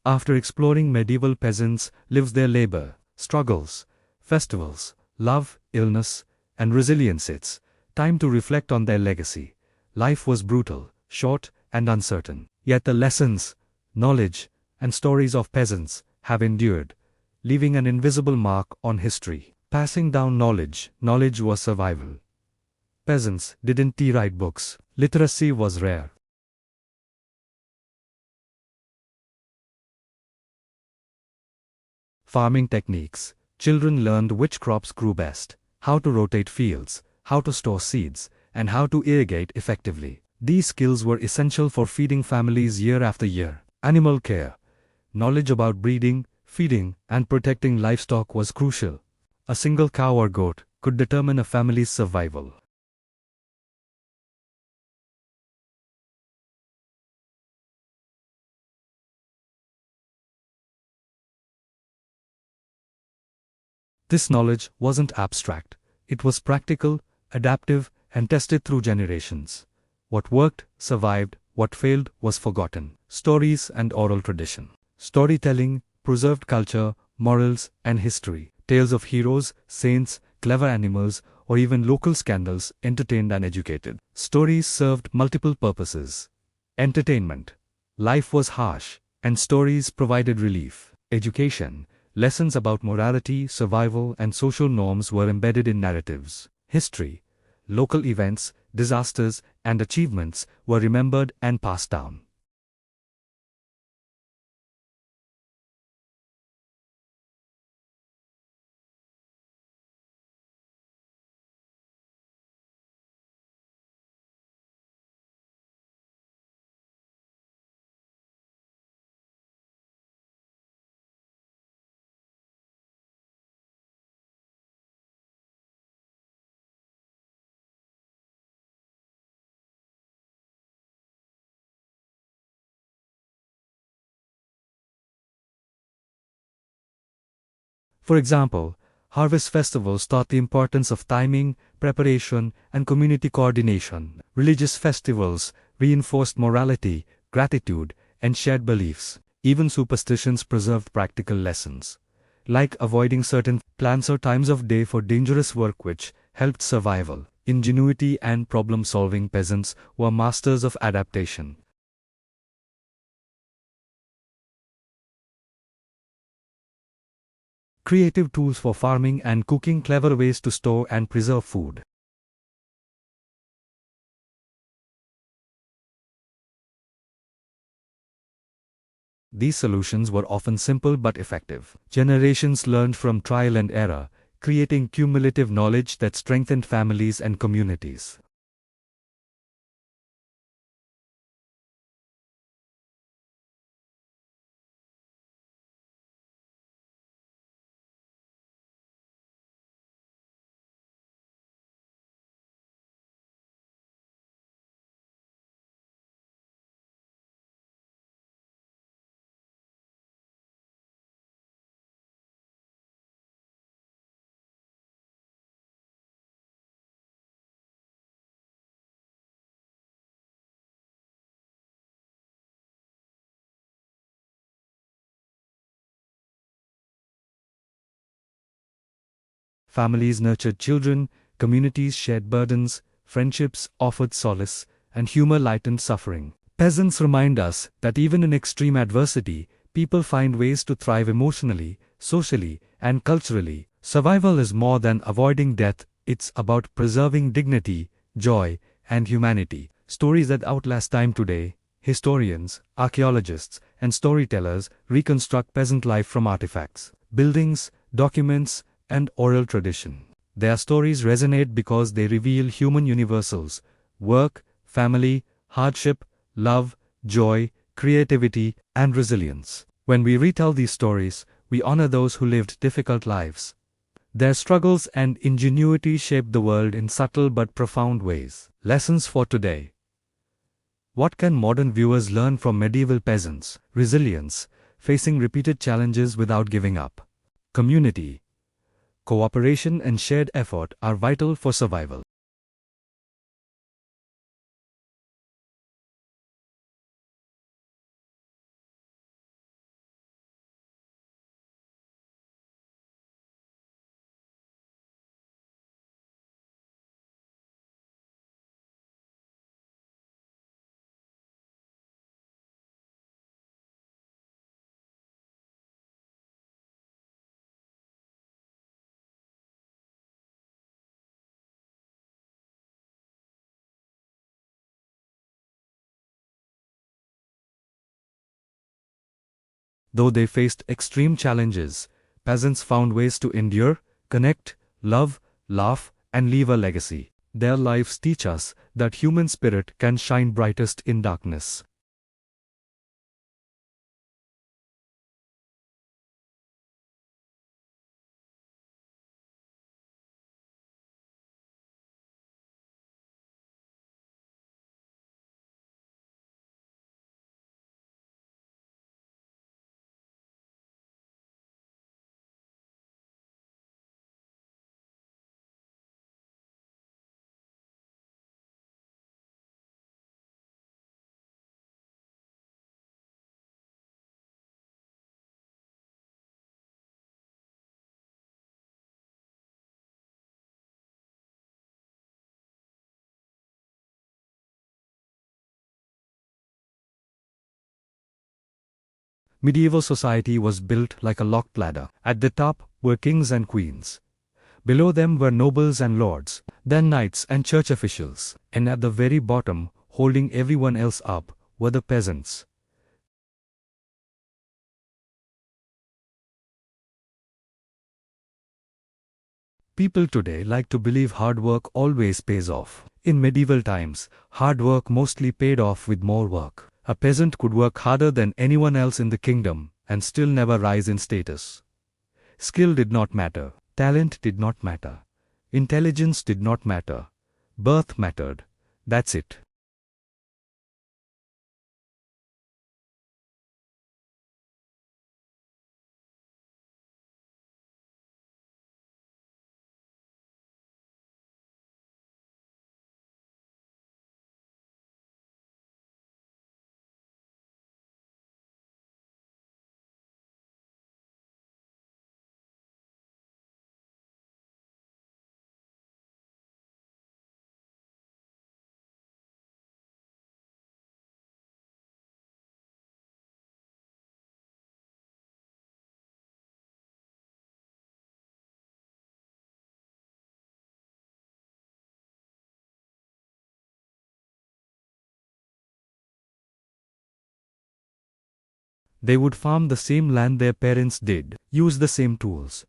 After exploring medieval peasants lives their labor, struggles, festivals, love, illness, and resilience, it's time to reflect on their legacy. Life was brutal, short, and uncertain. Yet the lessons, knowledge, and stories of peasants have endured, leaving an invisible mark on history. Passing down knowledge was survival. Peasants didn't write books. Literacy was rare. Farming techniques. Children learned which crops grew best, how to rotate fields, how to store seeds, and how to irrigate effectively. These skills were essential for feeding families year after year. Animal care. Knowledge about breeding, feeding, and protecting livestock was crucial. A single cow or goat could determine a family's survival. This knowledge wasn't abstract. It was practical, adaptive, and tested through generations. What worked, survived. What failed was forgotten. Stories and oral tradition. Storytelling preserved culture, morals, and history. Tales of heroes, saints, clever animals, or even local scandals entertained and educated. Stories served multiple purposes. Entertainment. Life was harsh, and stories provided relief. Education. Lessons about morality, survival, and social norms were embedded in narratives. History. Local events, disasters, and achievements were remembered and passed down. For example, harvest festivals taught the importance of timing, preparation, and community coordination. Religious festivals reinforced morality, gratitude, and shared beliefs. Even superstitions preserved practical lessons, like avoiding certain plants or times of day for dangerous work, which helped survival. Ingenuity and problem-solving. Peasants were masters of adaptation. Creative tools for farming and cooking, clever ways to store and preserve food. These solutions were often simple but effective. Generations learned from trial and error, creating cumulative knowledge that strengthened families and communities. Families nurtured children, communities shared burdens, friendships offered solace, and humor lightened suffering. Peasants remind us that even in extreme adversity, people find ways to thrive emotionally, socially, and culturally. Survival is more than avoiding death, it's about preserving dignity, joy, and humanity. Stories that outlast time. Today, historians, archaeologists, and storytellers reconstruct peasant life from artifacts, buildings, documents, and oral tradition. Their stories resonate because they reveal human universals: work, family, hardship, love, joy, creativity, and resilience. When we retell these stories, we honor those who lived difficult lives. Their struggles and ingenuity shaped the world in subtle but profound ways. Lessons for today. What can modern viewers learn from medieval peasants? Resilience, facing repeated challenges without giving up. Community. Cooperation and shared effort are vital for survival. Though they faced extreme challenges, peasants found ways to endure, connect, love, laugh, and leave a legacy. Their lives teach us that human spirit can shine brightest in darkness. Medieval society was built like a locked ladder. At the top were kings and queens. Below them were nobles and lords, then knights and church officials. And at the very bottom, holding everyone else up, were the peasants. People today like to believe hard work always pays off. In medieval times, hard work mostly paid off with more work. A peasant could work harder than anyone else in the kingdom and still never rise in status. Skill did not matter. Talent did not matter. Intelligence did not matter. Birth mattered. That's it. They would farm the same land their parents did, use the same tools,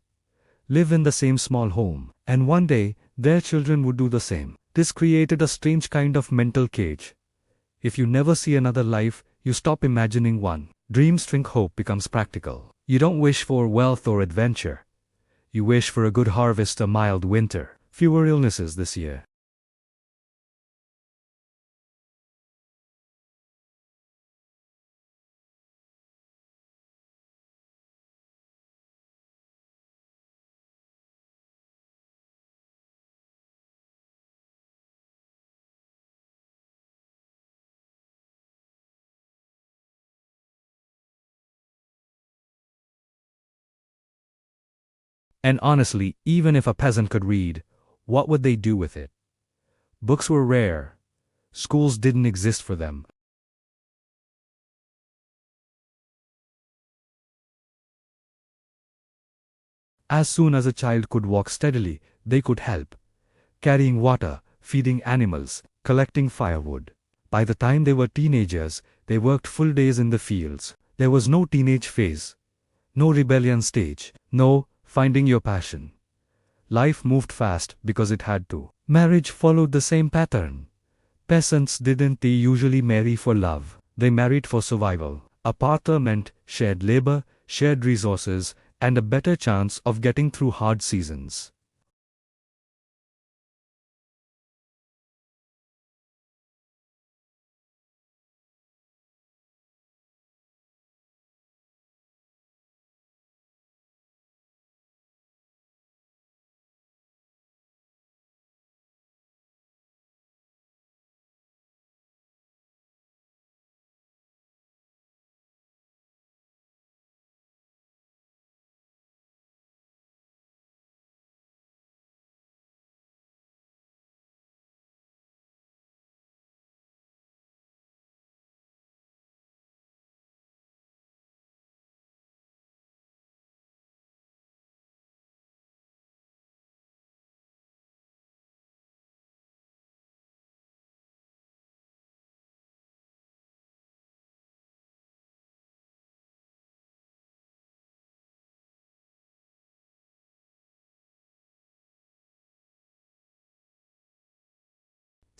live in the same small home, and one day, their children would do the same. This created a strange kind of mental cage. If you never see another life, you stop imagining one. Dreams shrink, hope becomes practical. You don't wish for wealth or adventure. You wish for a good harvest, a mild winter, fewer illnesses this year. And honestly, even if a peasant could read, what would they do with it? Books were rare. Schools didn't exist for them. As soon as a child could walk steadily, they could help, carrying water, feeding animals, collecting firewood. By the time they were teenagers, they worked full days in the fields. There was no teenage phase, no rebellion stage, no finding your passion. Life moved fast because it had to. Marriage followed the same pattern. Peasants didn't they usually marry for love, they married for survival. A partner meant shared labor, shared resources, and a better chance of getting through hard seasons.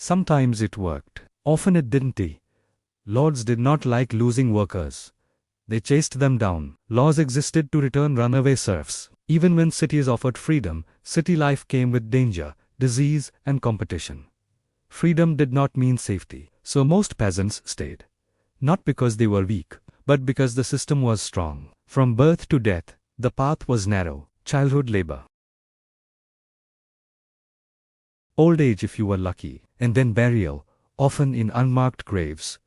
Sometimes it worked. Often it didn't. Lords did not like losing workers. They chased them down. Laws existed to return runaway serfs. Even when cities offered freedom, city life came with danger, disease, and competition. Freedom did not mean safety, so most peasants stayed. Not because they were weak, but because the system was strong. From birth to death, the path was narrow. Childhood labor. Old age if you were lucky, and then burial, often in unmarked graves.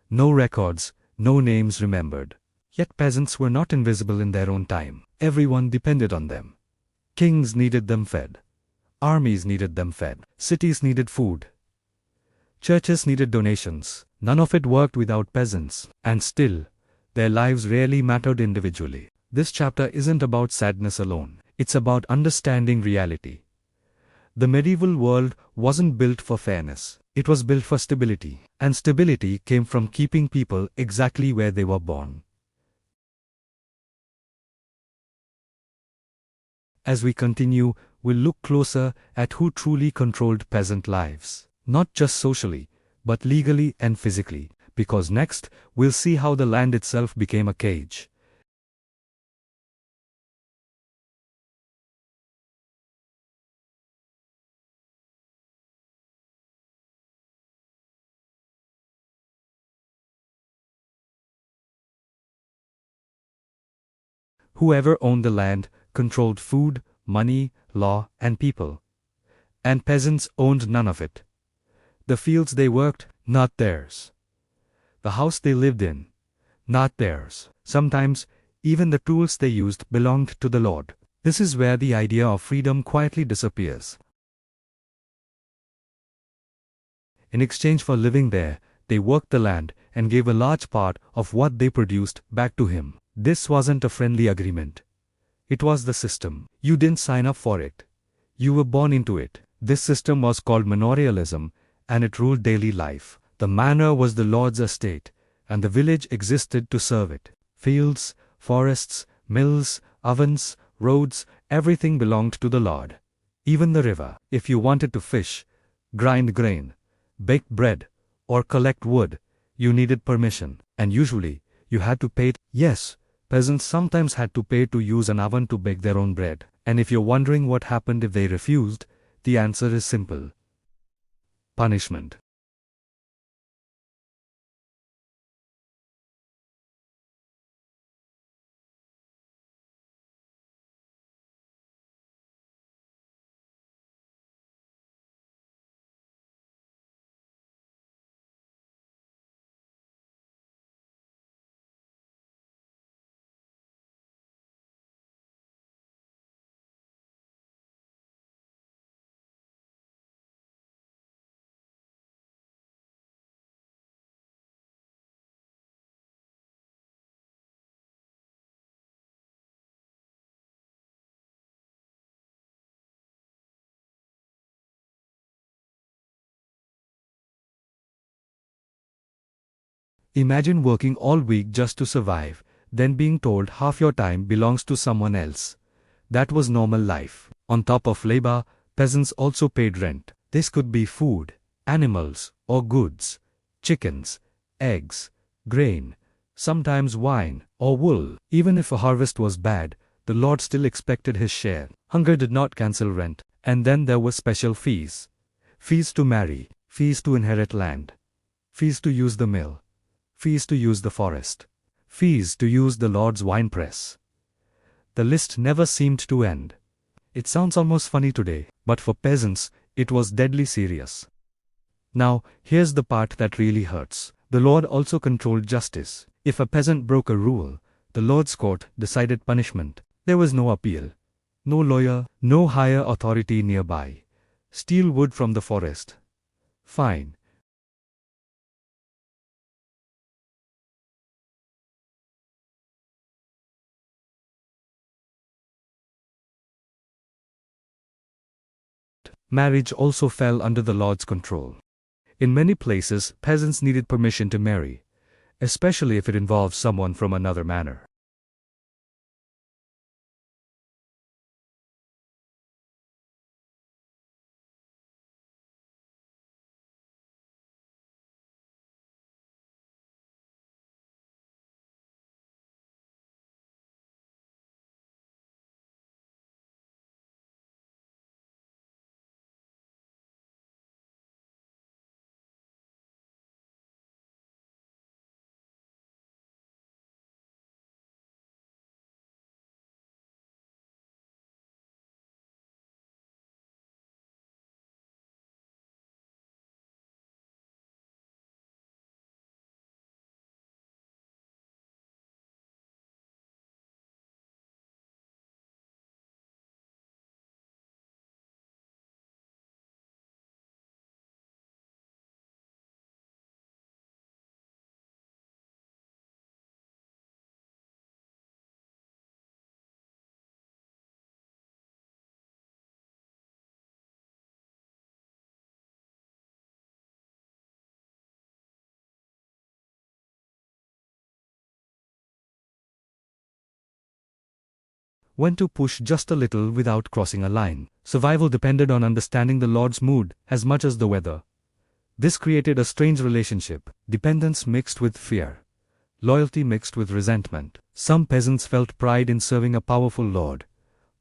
No records, no names remembered. Yet peasants were not invisible in their own time. Everyone depended on them. Kings needed them fed. Armies needed them fed. Cities needed food. Churches needed donations. None of it worked without peasants. And still, their lives rarely mattered individually. This chapter isn't about sadness alone. It's about understanding reality. The medieval world wasn't built for fairness. It was built for stability. And stability came from keeping people exactly where they were born. As we continue, we'll look closer at who truly controlled peasant lives. Not just socially, but legally and physically. Because next, we'll see how the land itself became a cage. Whoever owned the land controlled food, money, law, and people. And peasants owned none of it. The fields they worked, not theirs. The house they lived in, not theirs. Sometimes, even the tools they used belonged to the Lord. This is where the idea of freedom quietly disappears. In exchange for living there, they worked the land and gave a large part of what they produced back to him. This wasn't a friendly agreement. It was the system. You didn't sign up for it. You were born into it. This system was called manorialism, and it ruled daily life. The manor was the Lord's estate, and the village existed to serve it. Fields, forests, mills, ovens, roads, everything belonged to the Lord. Even the river. If you wanted to fish, grind grain, bake bread, or collect wood, you needed permission. And usually, you had to pay. Yes, peasants sometimes had to pay to use an oven to bake their own bread. And if you're wondering what happened if they refused, the answer is simple. Punishment. Imagine working all week just to survive, then being told half your time belongs to someone else. That was normal life. On top of labor, peasants also paid rent. This could be food, animals, or goods, chickens, eggs, grain, sometimes wine, or wool. Even if a harvest was bad, the Lord still expected his share. Hunger did not cancel rent. And then there were special fees. Fees to marry, fees to inherit land, fees to use the mill, fees to use the forest, fees to use the Lord's winepress. The list never seemed to end. It sounds almost funny today, but for peasants, it was deadly serious. Now, here's the part that really hurts. The Lord also controlled justice. If a peasant broke a rule, the Lord's court decided punishment. There was no appeal, no lawyer, no higher authority nearby. Steal wood from the forest. Fine. Marriage also fell under the Lord's control. In many places, peasants needed permission to marry, especially if it involved someone from another manor. when to push just a little without crossing a line. Survival depended on understanding the Lord's mood as much as the weather. This created a strange relationship, dependence mixed with fear, loyalty mixed with resentment. Some peasants felt pride in serving a powerful lord.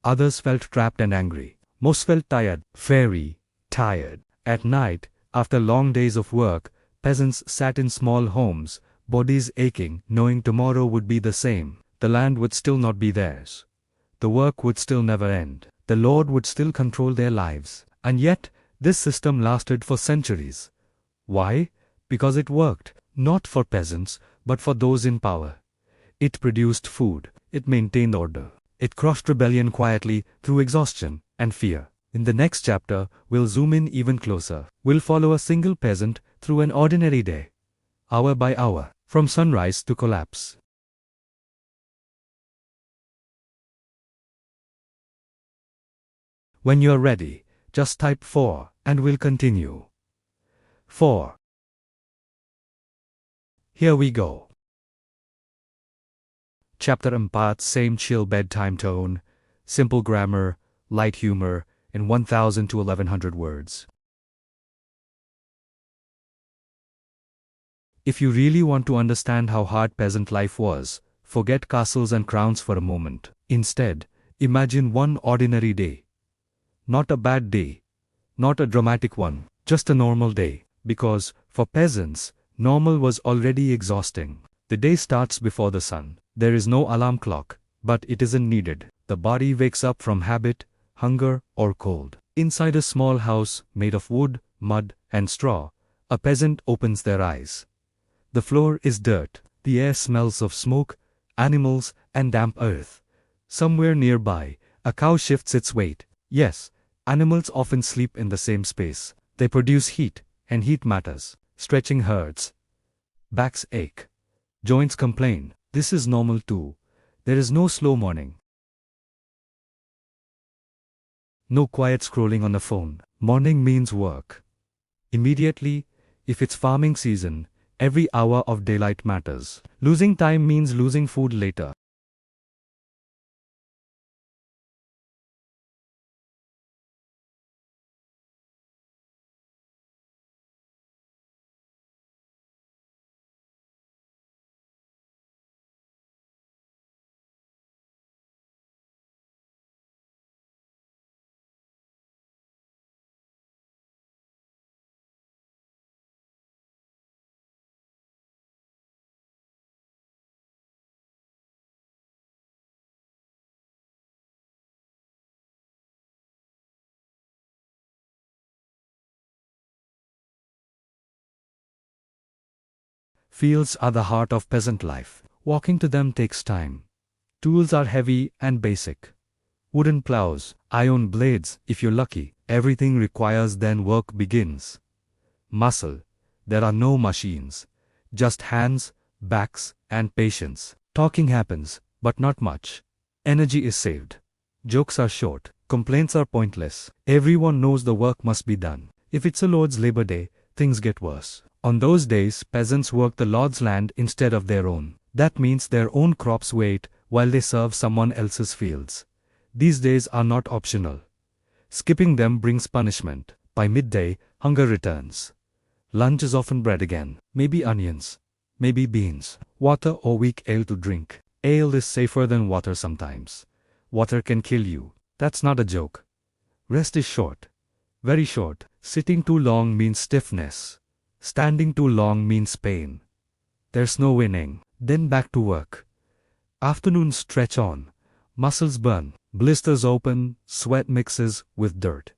Others felt trapped and angry. Most felt tired, very tired. At night, after long days of work, peasants sat in small homes, bodies aching, knowing tomorrow would be the same. The land would still not be theirs. The work would still never end. The Lord would still control their lives. And yet, this system lasted for centuries. Why? Because it worked, not for peasants, but for those in power. It produced food. It maintained order. It crushed rebellion quietly through exhaustion and fear. In the next chapter, we'll zoom in even closer. We'll follow a single peasant through an ordinary day, hour by hour, from sunrise to collapse. When you're ready, just type 4, and we'll continue. 4. Here we go. Chapter 4, same chill bedtime tone, simple grammar, light humor, in 1,000 to 1,100 words. If you really want to understand how hard peasant life was, forget castles and crowns for a moment. Instead, imagine one ordinary day. Not a bad day, not a dramatic one, just a normal day. Because, for peasants, normal was already exhausting. The day starts before the sun. There is no alarm clock, but it isn't needed. The body wakes up from habit, hunger, or cold. Inside a small house made of wood, mud, and straw, a peasant opens their eyes. The floor is dirt. The air smells of smoke, animals, and damp earth. Somewhere nearby, a cow shifts its weight. Yes, animals often sleep in the same space. They produce heat, and heat matters. Stretching hurts. Backs ache. Joints complain. This is normal too. There is no slow morning. No quiet scrolling on the phone. Morning means work. Immediately, if it's farming season, every hour of daylight matters. Losing time means losing food later. Fields are the heart of peasant life. Walking to them takes time. Tools are heavy and basic. Wooden plows, iron blades, if you're lucky. Everything requires, then work begins. Muscle. There are no machines. Just hands, backs, and patience. Talking happens, but not much. Energy is saved. Jokes are short. Complaints are pointless. Everyone knows the work must be done. If it's a Lord's Labor Day, things get worse. On those days, peasants work the Lord's land instead of their own. That means their own crops wait while they serve someone else's fields. These days are not optional. Skipping them brings punishment. By midday, hunger returns. Lunch is often bread again. Maybe onions. Maybe beans. Water or weak ale to drink. Ale is safer than water sometimes. Water can kill you. That's not a joke. Rest is short. Very short. Sitting too long means stiffness. Standing too long means pain. There's no winning. Then back to work. Afternoons stretch on. Muscles burn. Blisters open. Sweat mixes with dirt.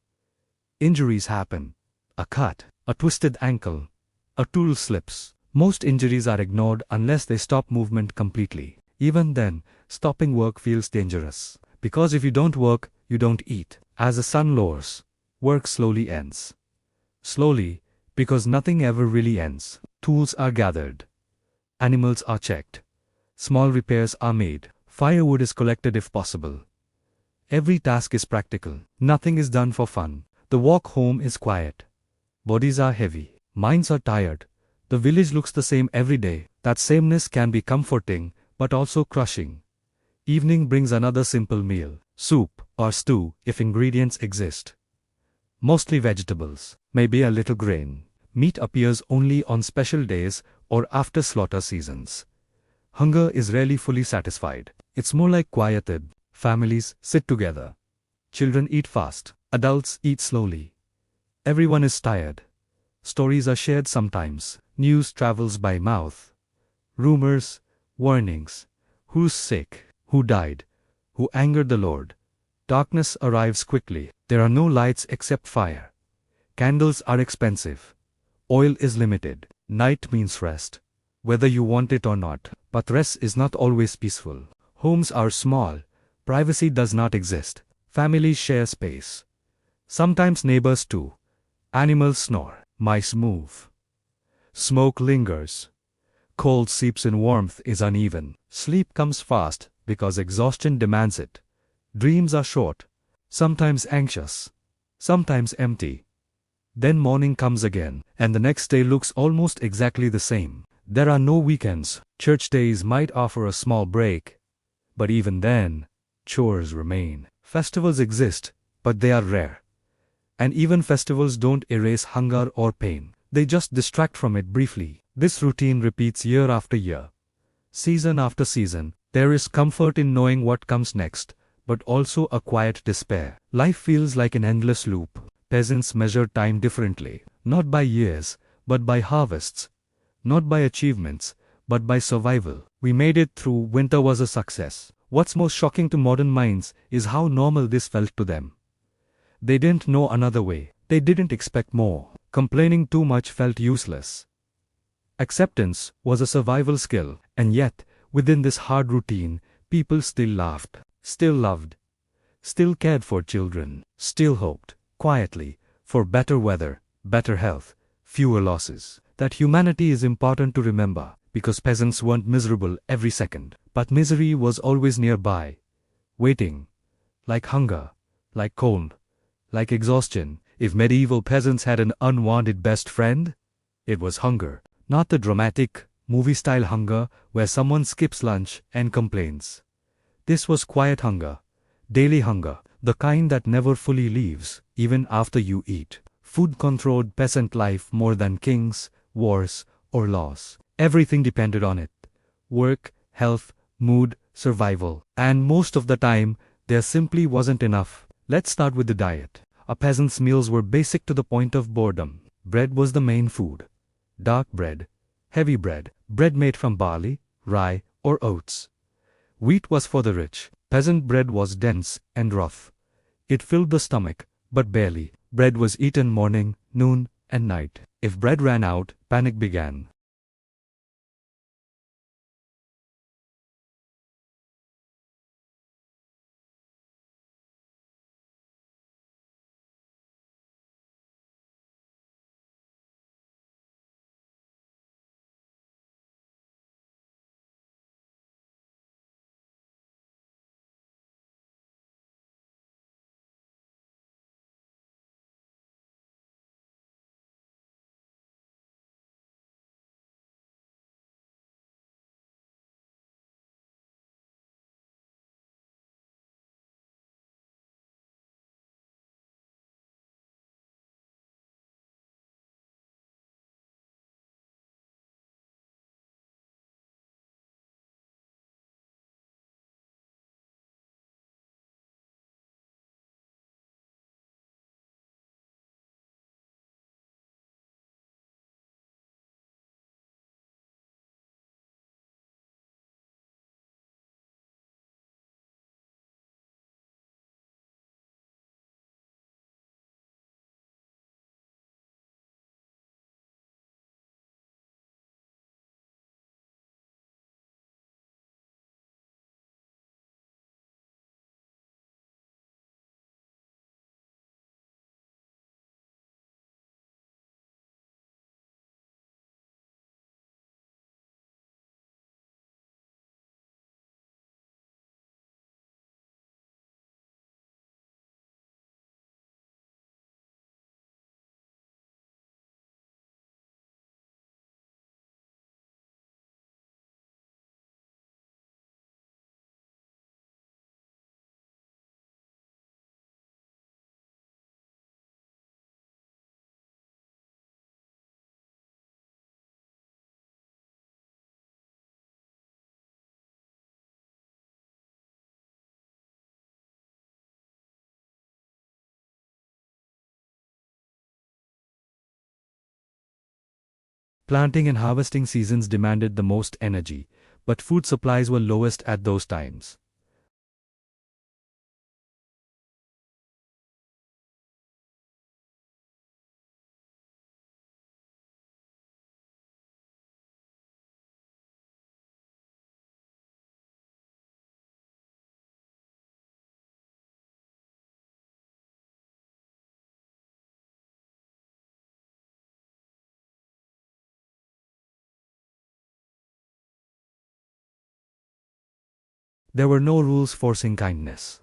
Injuries happen. A cut. A twisted ankle. A tool slips. Most injuries are ignored unless they stop movement completely. Even then, stopping work feels dangerous. Because if you don't work, you don't eat. As the sun lowers, work slowly ends. Slowly, because nothing ever really ends. Tools are gathered. Animals are checked. Small repairs are made. Firewood is collected if possible. Every task is practical. Nothing is done for fun. The walk home is quiet. Bodies are heavy. Minds are tired. The village looks the same every day. That sameness can be comforting, but also crushing. Evening brings another simple meal, soup or stew if ingredients exist. Mostly vegetables, maybe a little grain. Meat appears only on special days or after slaughter seasons. Hunger is rarely fully satisfied. It's more like quieted. Families sit together. Children eat fast. Adults eat slowly. Everyone is tired. Stories are shared sometimes. News travels by mouth. Rumors, warnings. Who's sick? Who died? Who angered the Lord? Darkness arrives quickly. There are no lights except fire. Candles are expensive. Oil is limited. Night means rest, whether you want it or not. But rest is not always peaceful. Homes are small. Privacy does not exist. Families share space. Sometimes neighbors too. Animals snore. Mice move. Smoke lingers. Cold seeps in. Warmth is uneven. Sleep comes fast because exhaustion demands it. Dreams are short. Sometimes anxious. Sometimes empty. Then morning comes again, and the next day looks almost exactly the same. There are no weekends. Church days might offer a small break. But even then, chores remain. Festivals exist, but they are rare. And even festivals don't erase hunger or pain. They just distract from it briefly. This routine repeats year after year. Season after season, there is comfort in knowing what comes next, but also a quiet despair. Life feels like an endless loop. Peasants measure time differently, not by years, but by harvests. Not by achievements, but by survival. We made it through. Winter was a success. What's most shocking to modern minds is how normal this felt to them. They didn't know another way. They didn't expect more. Complaining too much felt useless. Acceptance was a survival skill, and yet, within this hard routine, people still laughed, still loved, still cared for children, still hoped, quietly, for better weather, better health, fewer losses. That humanity is important to remember, because peasants weren't miserable every second, but misery was always nearby, waiting, like hunger, like cold, like exhaustion. If medieval peasants had an unwanted best friend, it was hunger. Not the dramatic, movie-style hunger where someone skips lunch and complains. This was quiet hunger, daily hunger, the kind that never fully leaves, even after you eat. Food controlled peasant life more than kings, wars, or laws. Everything depended on it. Work, health, mood, survival. And most of the time, there simply wasn't enough. Let's start with the diet. A peasant's meals were basic to the point of boredom. Bread was the main food. Dark bread, heavy bread, bread made from barley, rye, or oats. Wheat was for the rich. Peasant bread was dense and rough. It filled the stomach, but barely. Bread was eaten morning, noon, and night. If bread ran out, panic began. Planting and harvesting seasons demanded the most energy, but food supplies were lowest at those times. There were no rules forcing kindness.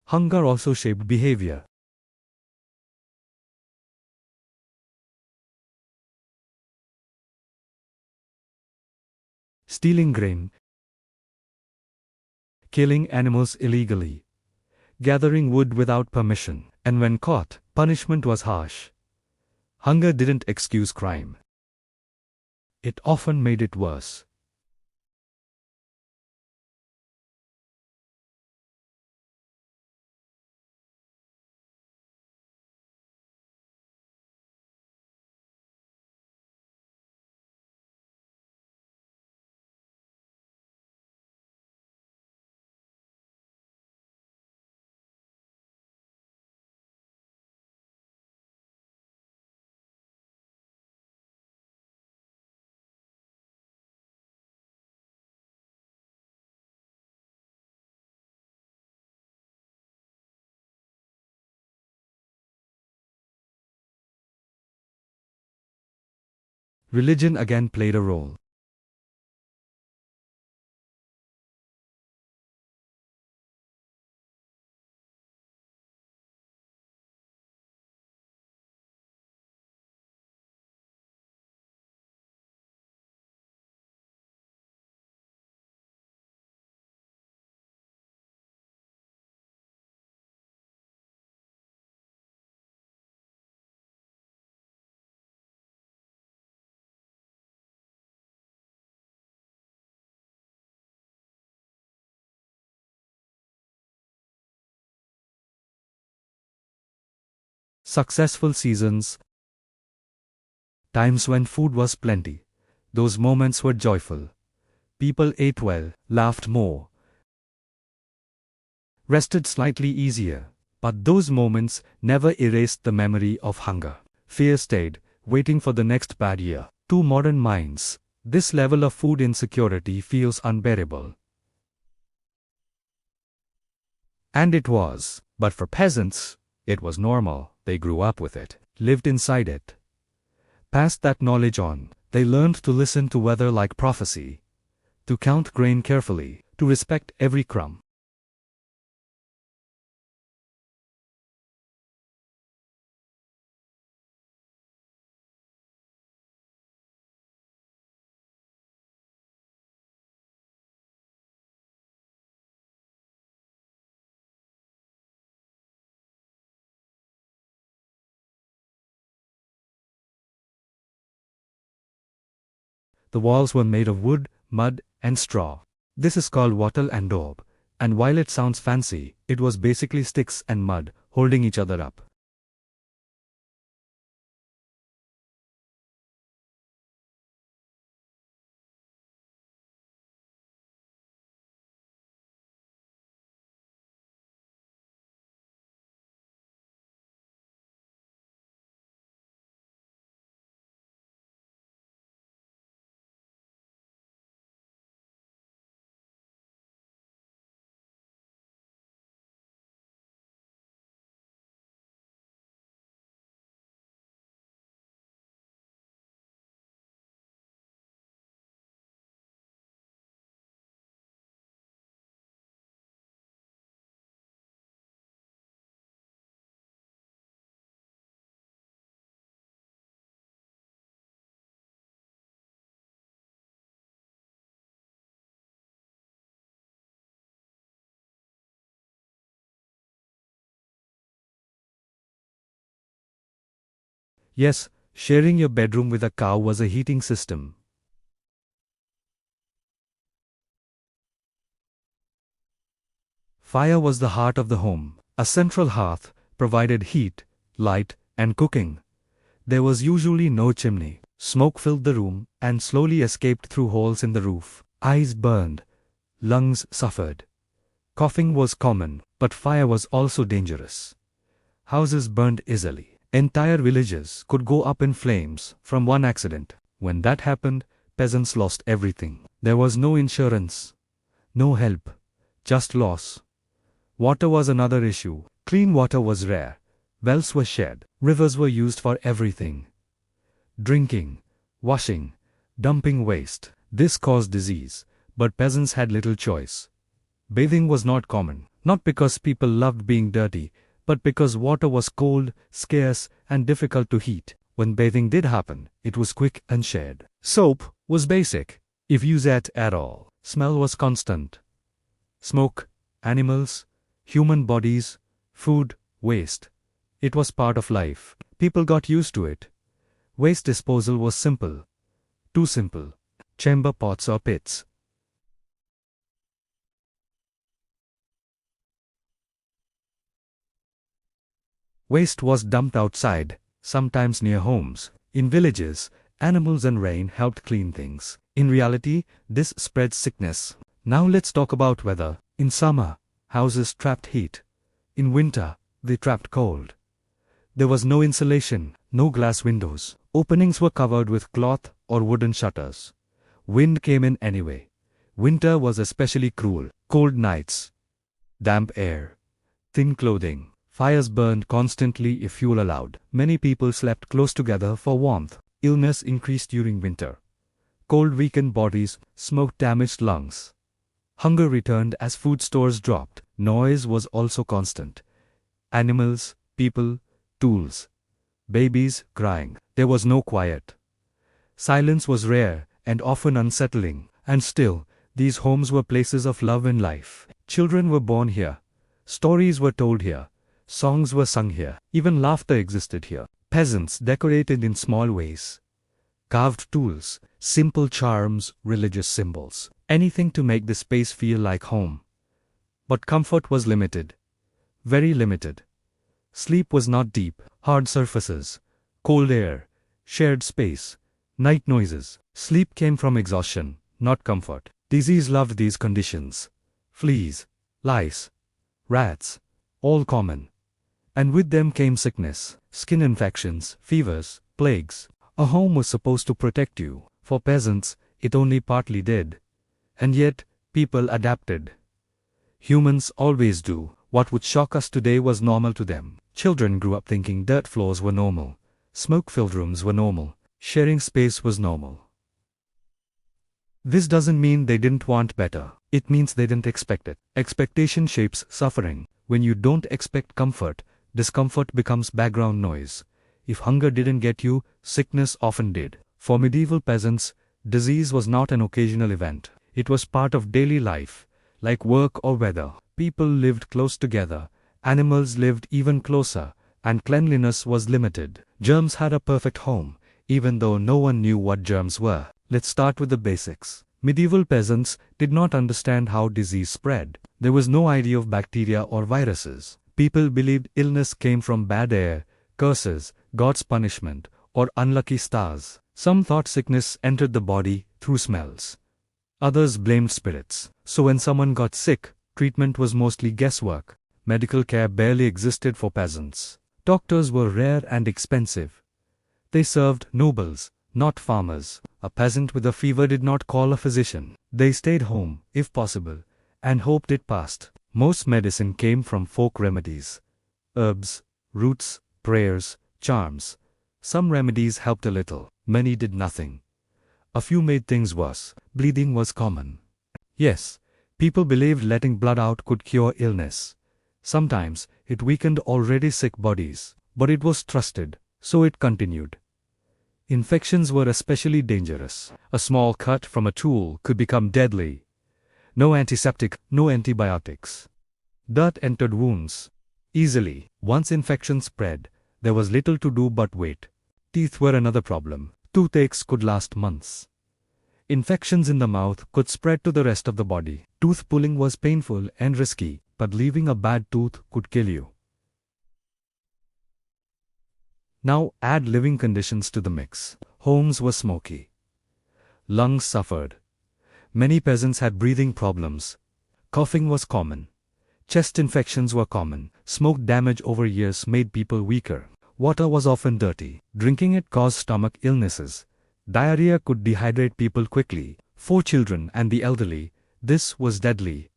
Hunger also shaped behavior. Stealing grain, killing animals illegally, gathering wood without permission, and when caught, punishment was harsh. Hunger didn't excuse crime. It often made it worse. Religion again played a role. Successful seasons, times when food was plenty. Those moments were joyful. People ate well, laughed more, rested slightly easier. But those moments never erased the memory of hunger. Fear stayed, waiting for the next bad year. To modern minds, this level of food insecurity feels unbearable. And it was. But for peasants, it was normal. They grew up with it, lived inside it, passed that knowledge on. They learned to listen to weather like prophecy, to count grain carefully, to respect every crumb. The walls were made of wood, mud, and straw. This is called wattle and daub, and while it sounds fancy, it was basically sticks and mud holding each other up. Yes, sharing your bedroom with a cow was a heating system. Fire was the heart of the home. A central hearth provided heat, light, and cooking. There was usually no chimney. Smoke filled the room and slowly escaped through holes in the roof. Eyes burned. Lungs suffered. Coughing was common, but fire was also dangerous. Houses burned easily. Entire villages could go up in flames from one accident. When that happened, peasants lost everything. There was no insurance, no help, just loss. Water was another issue. Clean water was rare. Wells were shared. Rivers were used for everything. Drinking, washing, dumping waste. This caused disease, but peasants had little choice. Bathing was not common, not because people loved being dirty, but because water was cold, scarce, and difficult to heat. When bathing did happen, it was quick and shared. Soap was basic, if used at all. Smell was constant. Smoke, animals, human bodies, food, waste. It was part of life. People got used to it. Waste disposal was simple. Too simple. Chamber pots or pits. Waste was dumped outside, sometimes near homes. In villages, animals and rain helped clean things. In reality, this spread sickness. Now let's talk about weather. In summer, houses trapped heat. In winter, they trapped cold. There was no insulation, no glass windows. Openings were covered with cloth or wooden shutters. Wind came in anyway. Winter was especially cruel. Cold nights, damp air, thin clothing. Fires burned constantly if fuel allowed. Many people slept close together for warmth. Illness increased during winter. Cold weakened bodies, smoke damaged lungs. Hunger returned as food stores dropped. Noise was also constant. Animals, people, tools. Babies crying. There was no quiet. Silence was rare and often unsettling. And still, these homes were places of love and life. Children were born here. Stories were told here. Songs were sung here. Even laughter existed here. Peasants decorated in small ways. Carved tools, simple charms, religious symbols. Anything to make the space feel like home. But comfort was limited. Very limited. Sleep was not deep. Hard surfaces, cold air, shared space, night noises. Sleep came from exhaustion, not comfort. Disease loved these conditions. Fleas, lice, rats, all common. And with them came sickness, skin infections, fevers, plagues. A home was supposed to protect you. For peasants, it only partly did. And yet, people adapted. Humans always do. What would shock us today was normal to them. Children grew up thinking dirt floors were normal. Smoke-filled rooms were normal. Sharing space was normal. This doesn't mean they didn't want better. It means they didn't expect it. Expectation shapes suffering. When you don't expect comfort, discomfort becomes background noise. If hunger didn't get you, sickness often did. For medieval peasants, disease was not an occasional event. It was part of daily life, like work or weather. People lived close together, animals lived even closer, and cleanliness was limited. Germs had a perfect home, even though no one knew what germs were. Let's start with the basics. Medieval peasants did not understand how disease spread. There was no idea of bacteria or viruses. People believed illness came from bad air, curses, God's punishment, or unlucky stars. Some thought sickness entered the body through smells. Others blamed spirits. So when someone got sick, treatment was mostly guesswork. Medical care barely existed for peasants. Doctors were rare and expensive. They served nobles, not farmers. A peasant with a fever did not call a physician. They stayed home, if possible, and hoped it passed. Most medicine came from folk remedies. Herbs, roots, prayers, charms. Some remedies helped a little. Many did nothing. A few made things worse. Bleeding was common. Yes, people believed letting blood out could cure illness. Sometimes, it weakened already sick bodies. But it was trusted, so it continued. Infections were especially dangerous. A small cut from a tool could become deadly. No antiseptic, no antibiotics. Dirt entered wounds easily. Once infection spread, there was little to do but wait. Teeth were another problem. Toothaches could last months. Infections in the mouth could spread to the rest of the body. Tooth pulling was painful and risky, but leaving a bad tooth could kill you. Now add living conditions to the mix. Homes were smoky. Lungs suffered. Many peasants had breathing problems. Coughing was common. Chest infections were common. Smoke damage over years made people weaker. Water was often dirty. Drinking it caused stomach illnesses. Diarrhea could dehydrate people quickly. For children and the elderly, this was deadly.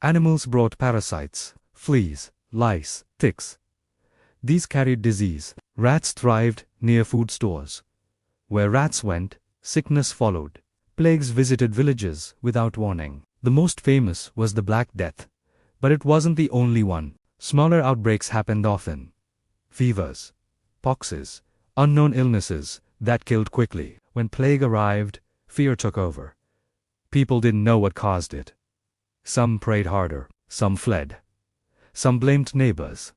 Animals brought parasites, fleas, lice, ticks. These carried disease. Rats thrived near food stores. Where rats went, sickness followed. Plagues visited villages without warning. The most famous was the Black Death. But it wasn't the only one. Smaller outbreaks happened often. Fevers, poxes, unknown illnesses that killed quickly. When plague arrived, fear took over. People didn't know what caused it. Some prayed harder, some fled. Some blamed neighbors.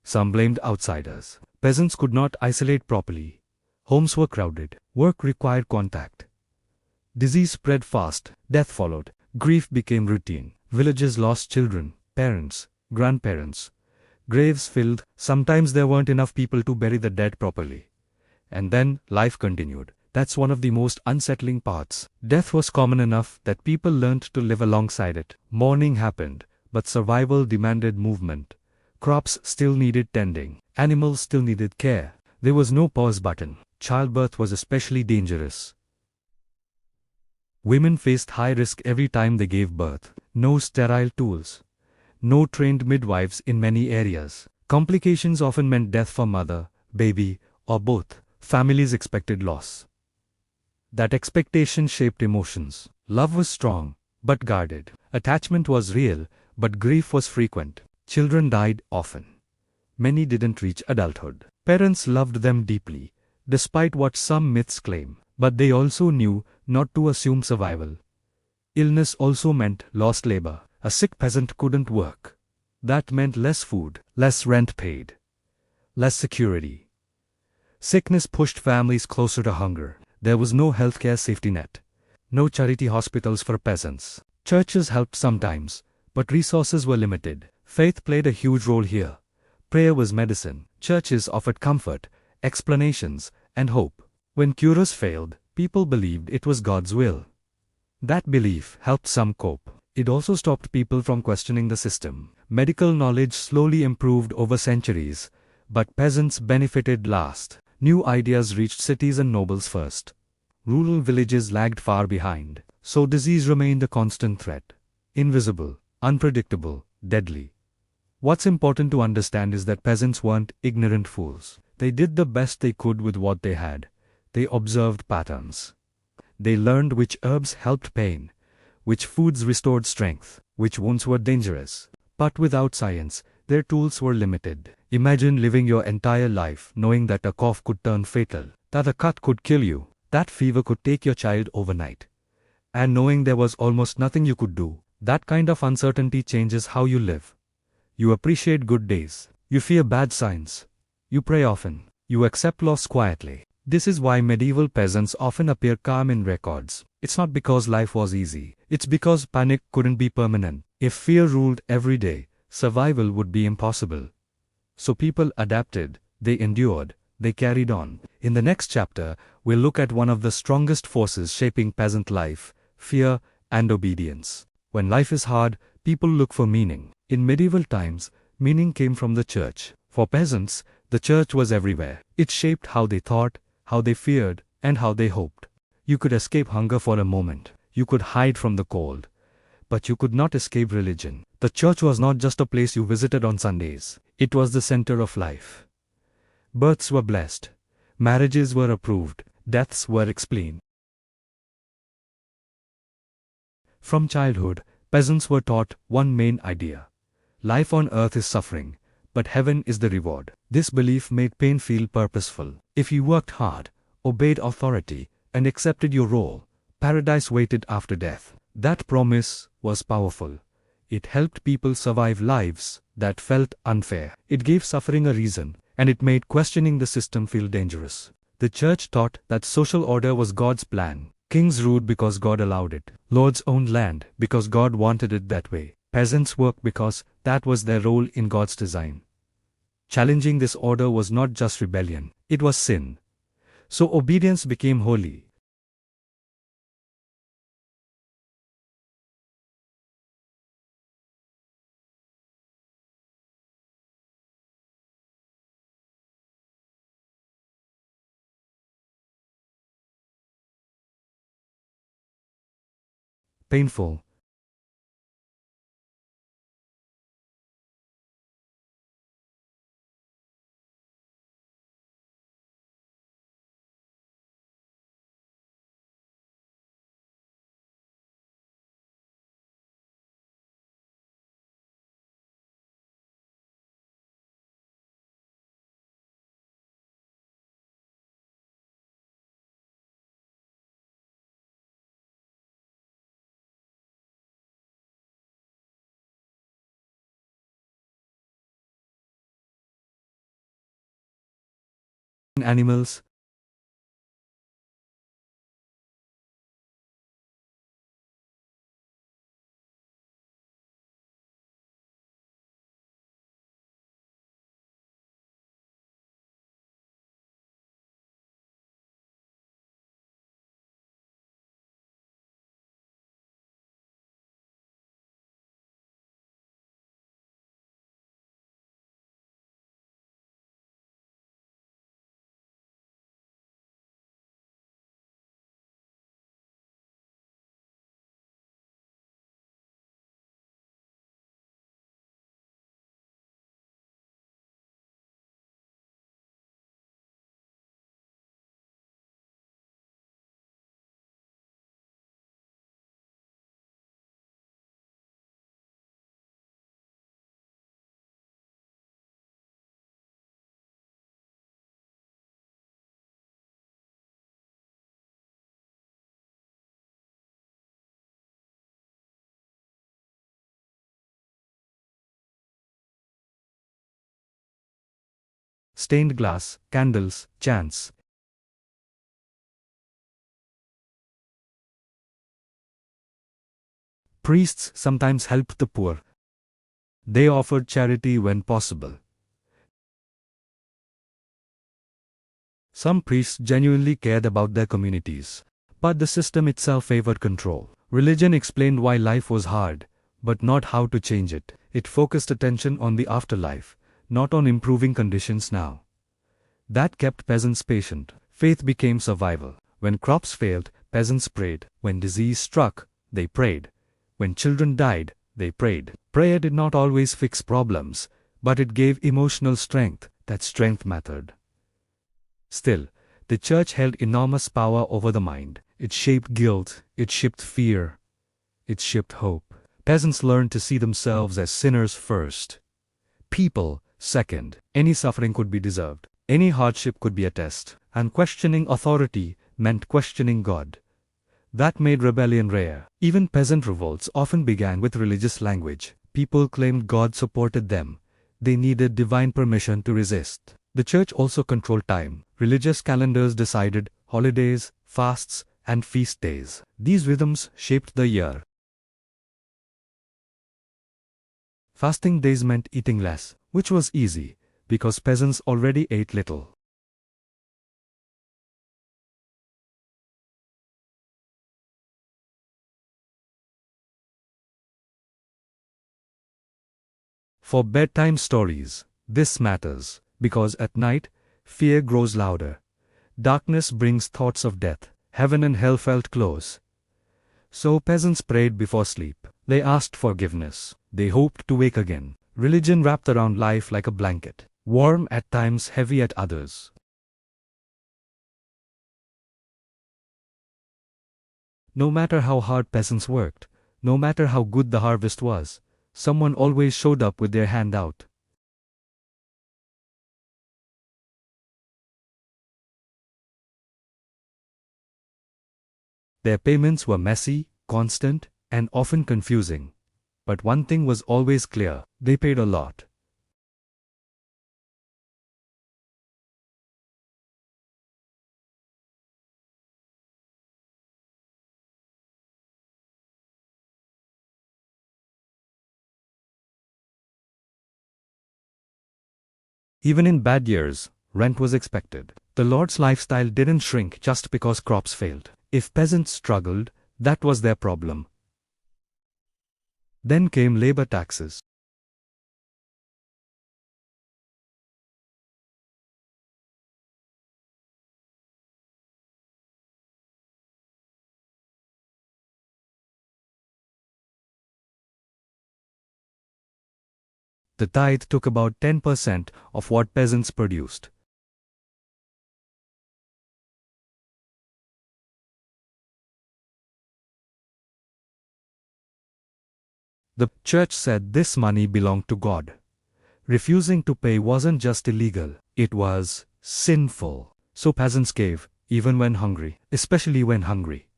Some blamed outsiders. Peasants could not isolate properly. Homes were crowded. Work required contact. Disease spread fast. Death followed. Grief became routine. Villages lost children, parents, grandparents. Graves filled. Sometimes there weren't enough people to bury the dead properly. And then life continued. That's one of the most unsettling parts. Death was common enough that people learned to live alongside it. Mourning happened, but survival demanded movement. Crops still needed tending. Animals still needed care. There was no pause button. Childbirth was especially dangerous. Women faced high risk every time they gave birth. No sterile tools. No trained midwives in many areas. Complications often meant death for mother, baby, or both. Families expected loss. That expectation shaped emotions. Love was strong, but guarded. Attachment was real, but grief was frequent. Children died often. Many didn't reach adulthood. Parents loved them deeply, despite what some myths claim. But they also knew not to assume survival. Illness also meant lost labor. A sick peasant couldn't work. That meant less food, less rent paid, less security. Sickness pushed families closer to hunger. There was no healthcare safety net. No charity hospitals for peasants. Churches helped sometimes, but resources were limited. Faith played a huge role here. Prayer was medicine. Churches offered comfort, explanations, and hope. When cures failed, people believed it was God's will. That belief helped some cope. It also stopped people from questioning the system. Medical knowledge slowly improved over centuries, but peasants benefited last. New ideas reached cities and nobles first. Rural villages lagged far behind, so disease remained a constant threat. Invisible, unpredictable, deadly. What's important to understand is that peasants weren't ignorant fools. They did the best they could with what they had. They observed patterns. They learned which herbs helped pain, which foods restored strength, which wounds were dangerous. But without science, their tools were limited. Imagine living your entire life knowing that a cough could turn fatal, that a cut could kill you, that fever could take your child overnight. And knowing there was almost nothing you could do. That kind of uncertainty changes how you live. You appreciate good days. You fear bad signs. You pray often. You accept loss quietly. This is why medieval peasants often appear calm in records. It's not because life was easy. It's because panic couldn't be permanent. If fear ruled every day, survival would be impossible. So people adapted, they endured, they carried on. In the next chapter, we'll look at one of the strongest forces shaping peasant life, fear and obedience. When life is hard, people look for meaning. In medieval times, meaning came from the church. For peasants, the church was everywhere. It shaped how they thought, how they feared, and how they hoped. You could escape hunger for a moment. You could hide from the cold. But you could not escape religion. The church was not just a place you visited on Sundays. It was the center of life. Births were blessed. Marriages were approved. Deaths were explained. From childhood, peasants were taught one main idea. Life on earth is suffering, but heaven is the reward. This belief made pain feel purposeful. If you worked hard, obeyed authority, and accepted your role, paradise waited after death. That promise was powerful. It helped people survive lives that felt unfair. It gave suffering a reason, and it made questioning the system feel dangerous. The church taught that social order was God's plan. Kings ruled because God allowed it. Lords owned land because God wanted it that way. Peasants worked because that was their role in God's design. Challenging this order was not just rebellion, it was sin. So obedience became holy. Painful. Animals. Stained glass, candles, chants. Priests sometimes helped the poor. They offered charity when possible. Some priests genuinely cared about their communities. But the system itself favored control. Religion explained why life was hard, but not how to change it. It focused attention on the afterlife, not on improving conditions now. That kept peasants patient. Faith became survival. When crops failed, peasants prayed. When disease struck, they prayed. When children died, they prayed. Prayer did not always fix problems, but it gave emotional strength. That strength mattered. Still, the church held enormous power over the mind. It shaped guilt, it shaped fear, it shaped hope. Peasants learned to see themselves as sinners first. People, second. Any suffering could be deserved. Any hardship could be a test. And questioning authority meant questioning God. That made rebellion rare. Even peasant revolts often began with religious language. People claimed God supported them. They needed divine permission to resist. The church also controlled time. Religious calendars decided holidays, fasts, and feast days. These rhythms shaped the year. Fasting days meant eating less, which was easy, because peasants already ate little. For bedtime stories, this matters, because at night, fear grows louder. Darkness brings thoughts of death. Heaven and hell felt close. So peasants prayed before sleep. They asked forgiveness. They hoped to wake again. Religion wrapped around life like a blanket, warm at times, heavy at others. No matter how hard peasants worked, no matter how good the harvest was, someone always showed up with their hand out. Their payments were messy, constant, and often confusing. But one thing was always clear: they paid a lot. Even in bad years, rent was expected. The lord's lifestyle didn't shrink just because crops failed. If peasants struggled, that was their problem. Then came labor taxes. The tithe took about 10% of what peasants produced. The church said this money belonged to God. Refusing to pay wasn't just illegal, it was sinful. So peasants gave, even when hungry, especially when hungry.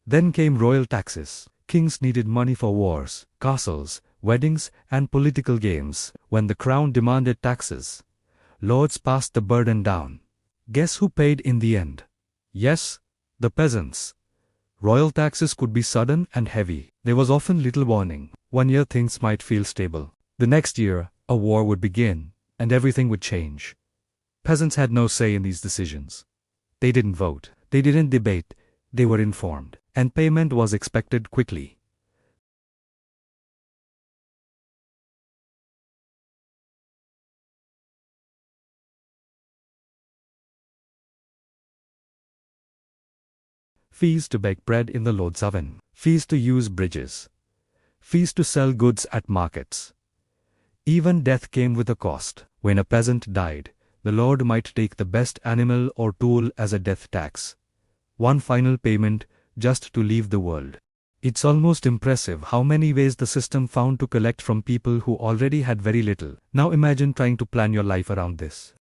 Then came royal taxes. Kings needed money for wars, castles, weddings, and political games. When the crown demanded taxes, lords passed the burden down. Guess who paid in the end? Yes, the peasants. Royal taxes could be sudden and heavy. There was often little warning. One year things might feel stable. The next year, a war would begin, and everything would change. Peasants had no say in these decisions. They didn't vote. They didn't debate. They were informed. And payment was expected quickly. Fees to bake bread in the Lord's oven. Fees to use bridges. Fees to sell goods at markets. Even death came with a cost. When a peasant died, the Lord might take the best animal or tool as a death tax. One final payment, just to leave the world. It's almost impressive how many ways the system found to collect from people who already had very little. Now imagine trying to plan your life around this.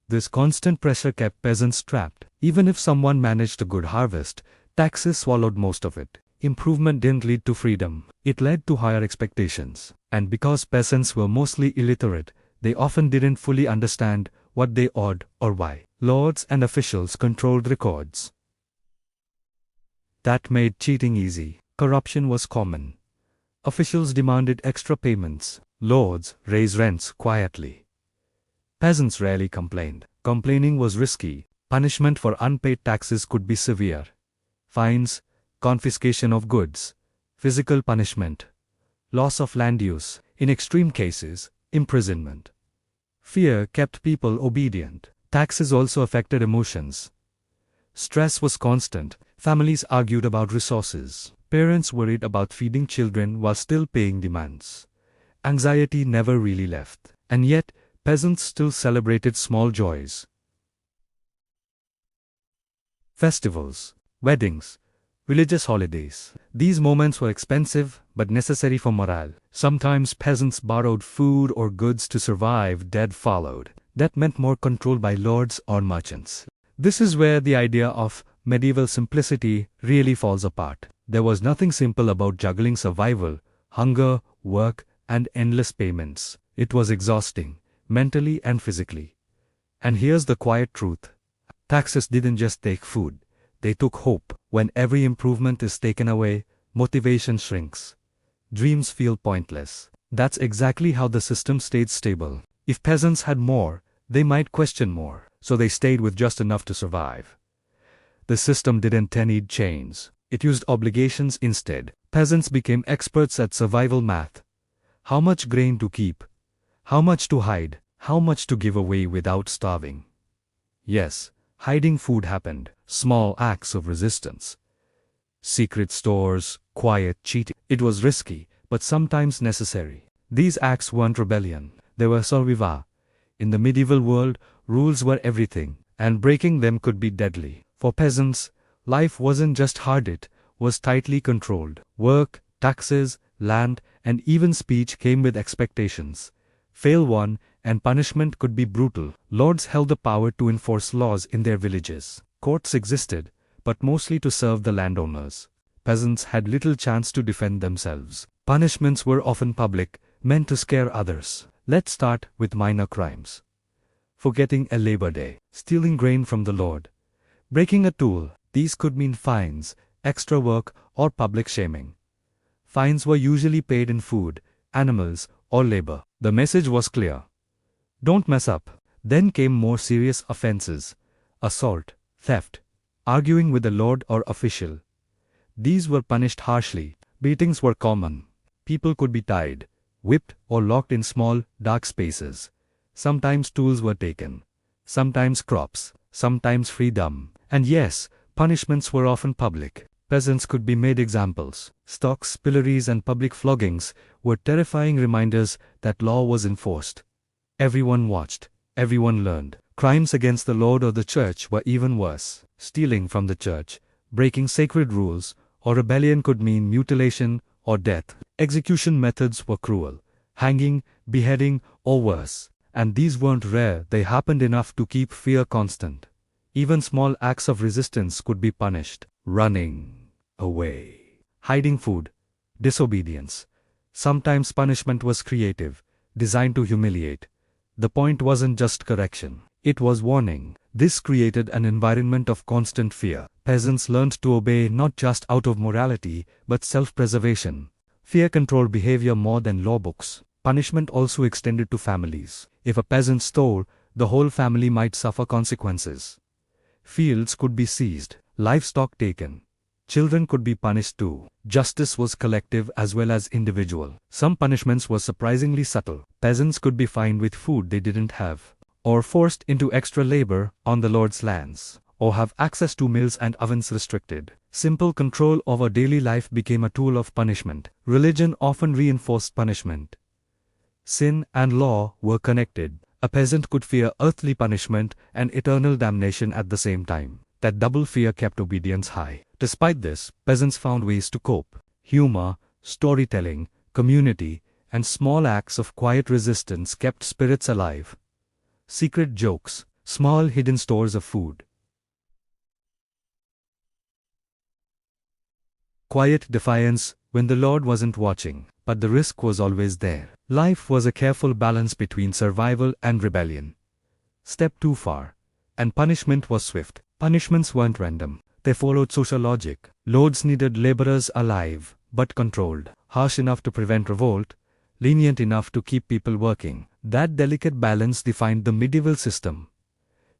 This constant pressure kept peasants trapped. Even if someone managed a good harvest, taxes swallowed most of it. Improvement didn't lead to freedom, it led to higher expectations. And because peasants were mostly illiterate, they often didn't fully understand what they owed or why. Lords and officials controlled records. That made cheating easy. Corruption was common. Officials demanded extra payments. Lords raised rents quietly. Peasants rarely complained. Complaining was risky. Punishment for unpaid taxes could be severe. Fines, confiscation of goods, physical punishment, loss of land use, in extreme cases, imprisonment. Fear kept people obedient. Taxes also affected emotions. Stress was constant. Families argued about resources. Parents worried about feeding children while still paying demands. Anxiety never really left. And yet, peasants still celebrated small joys. Festivals, weddings, religious holidays. These moments were expensive but necessary for morale. Sometimes peasants borrowed food or goods to survive. Debt followed. That meant more control by lords or merchants. This is where the idea of medieval simplicity really falls apart. There was nothing simple about juggling survival, hunger, work, and endless payments. It was exhausting, mentally and physically. And here's the quiet truth. Taxes didn't just take food, they took hope. When every improvement is taken away, motivation shrinks. Dreams feel pointless. That's exactly how the system stayed stable. If peasants had more, they might question more, so they stayed with just enough to survive. The system didn't need chains, it used obligations instead. Peasants became experts at survival math. How much grain to keep? How much to hide? How much to give away without starving? Yes, hiding food happened. Small acts of resistance. Secret stores, quiet cheating. It was risky, but sometimes necessary. These acts weren't rebellion, they were survival. In the medieval world, rules were everything, and breaking them could be deadly. For peasants, life wasn't just hard, it was tightly controlled. Work, taxes, land, and even speech came with expectations. Fail one, and punishment could be brutal. Lords held the power to enforce laws in their villages. Courts existed, but mostly to serve the landowners. Peasants had little chance to defend themselves. Punishments were often public, meant to scare others. Let's start with minor crimes. Forgetting a labor day, stealing grain from the Lord, breaking a tool. These could mean fines, extra work, or public shaming. Fines were usually paid in food, animals, or labor. The message was clear. Don't mess up. Then came more serious offenses: assault, theft, arguing with the Lord or official. These were punished harshly. Beatings were common. People could be tied, whipped, or locked in small, dark spaces. Sometimes tools were taken. Sometimes crops. Sometimes freedom. And yes, punishments were often public. Peasants could be made examples. Stocks, pillories, and public floggings were terrifying reminders that law was enforced. Everyone watched. Everyone learned. Crimes against the Lord or the church were even worse. Stealing from the church, breaking sacred rules, or rebellion could mean mutilation or death. Execution methods were cruel: hanging, beheading, or worse. And these weren't rare, they happened enough to keep fear constant. Even small acts of resistance could be punished: running away, hiding food, disobedience. Sometimes punishment was creative, designed to humiliate. The point wasn't just correction, it was warning. This created an environment of constant fear. Peasants learned to obey not just out of morality, but self-preservation. Fear controlled behavior more than law books. Punishment also extended to families. If a peasant stole, the whole family might suffer consequences. Fields could be seized, livestock taken. Children could be punished too. Justice was collective as well as individual. Some punishments were surprisingly subtle. Peasants could be fined with food they didn't have, or forced into extra labor on the Lord's lands, or have access to mills and ovens restricted. Simple control over daily life became a tool of punishment. Religion often reinforced punishment. Sin and law were connected. A peasant could fear earthly punishment and eternal damnation at the same time. That double fear kept obedience high. Despite this, peasants found ways to cope. Humor, storytelling, community, and small acts of quiet resistance kept spirits alive. Secret jokes, small hidden stores of food. Quiet defiance when the Lord wasn't watching, but the risk was always there. Life was a careful balance between survival and rebellion. Step too far, and punishment was swift. Punishments weren't random. They followed social logic. Lords needed laborers alive, but controlled. Harsh enough to prevent revolt, lenient enough to keep people working. That delicate balance defined the medieval system.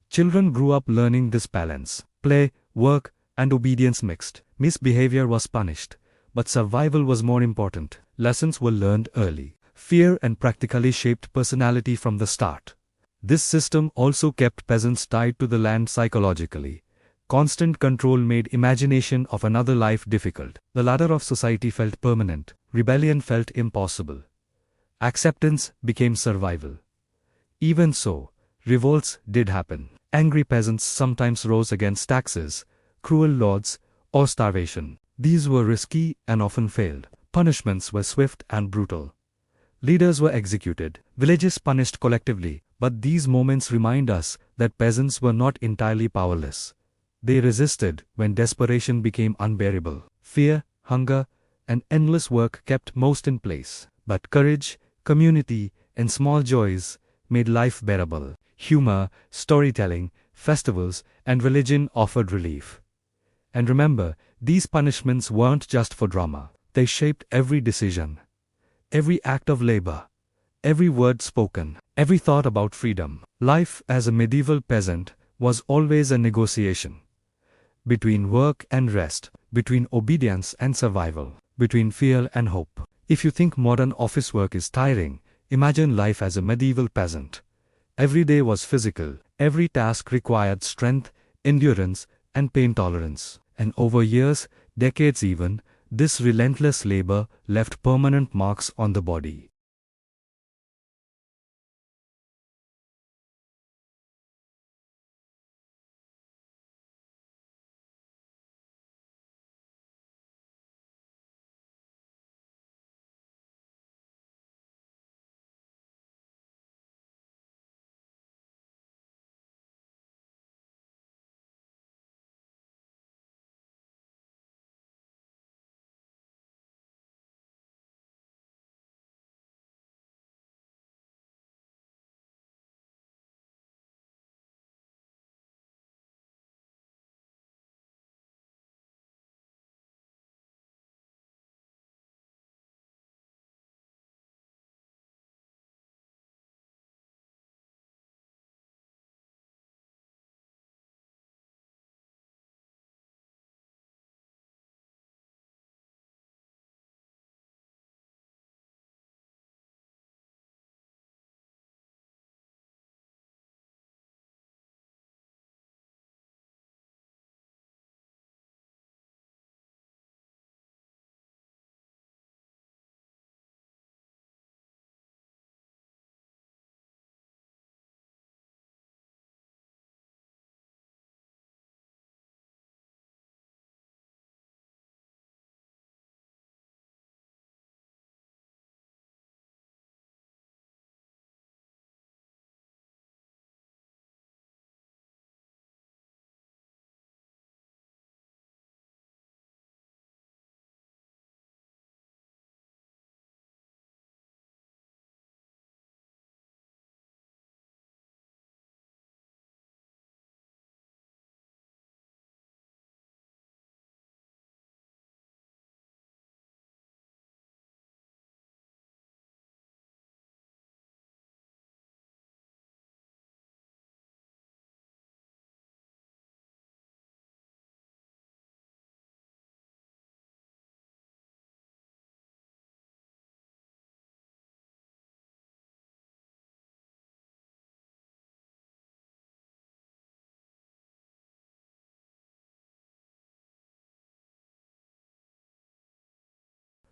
Children grew up learning this balance. Play, work, and obedience mixed. Misbehavior was punished, but survival was more important. Lessons were learned early. Fear and practically shaped personality from the start. This system also kept peasants tied to the land psychologically. Constant control made imagination of another life difficult. The ladder of society felt permanent. Rebellion felt impossible. Acceptance became survival. Even so, revolts did happen. Angry peasants sometimes rose against taxes, cruel lords, or starvation. These were risky and often failed. Punishments were swift and brutal. Leaders were executed. Villages punished collectively. But these moments remind us that peasants were not entirely powerless. They resisted when desperation became unbearable. Fear, hunger, and endless work kept most in place. But courage, community, and small joys made life bearable. Humor, storytelling, festivals, and religion offered relief. And remember, these punishments weren't just for drama. They shaped every decision, every act of labor, every word spoken, every thought about freedom. Life as a medieval peasant was always a negotiation. Between work and rest, between obedience and survival, between fear and hope. If you think modern office work is tiring, imagine life as a medieval peasant. Every day was physical. Every task required strength, endurance, and pain tolerance. And over years, decades even, this relentless labor left permanent marks on the body.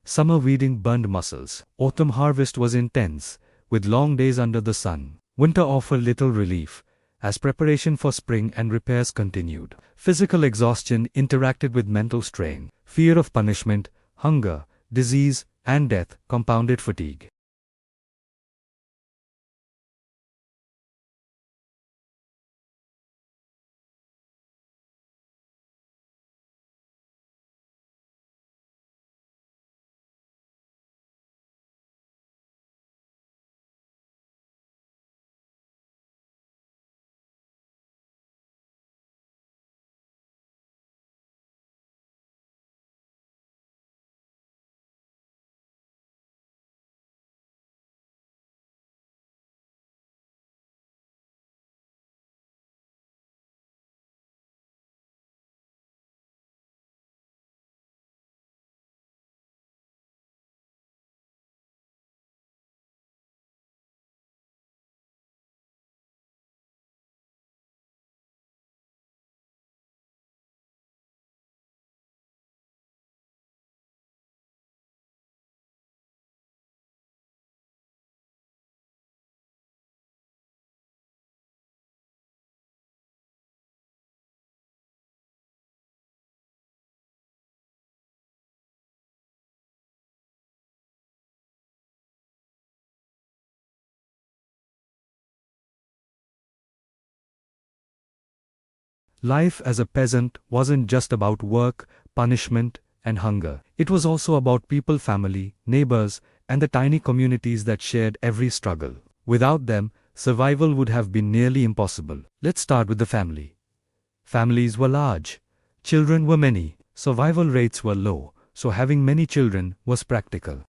Summer weeding burned muscles. Autumn harvest was intense, with long days under the sun. Winter offered little relief, as preparation for spring and repairs continued. Physical exhaustion interacted with mental strain. Fear of punishment, hunger, disease, and death compounded fatigue. Life as a peasant wasn't just about work, punishment, and hunger. It was also about people, family, neighbors, and the tiny communities that shared every struggle. Without them, survival would have been nearly impossible. Let's start with the family. Families were large. Children were many. Survival rates were low, so having many children was practical.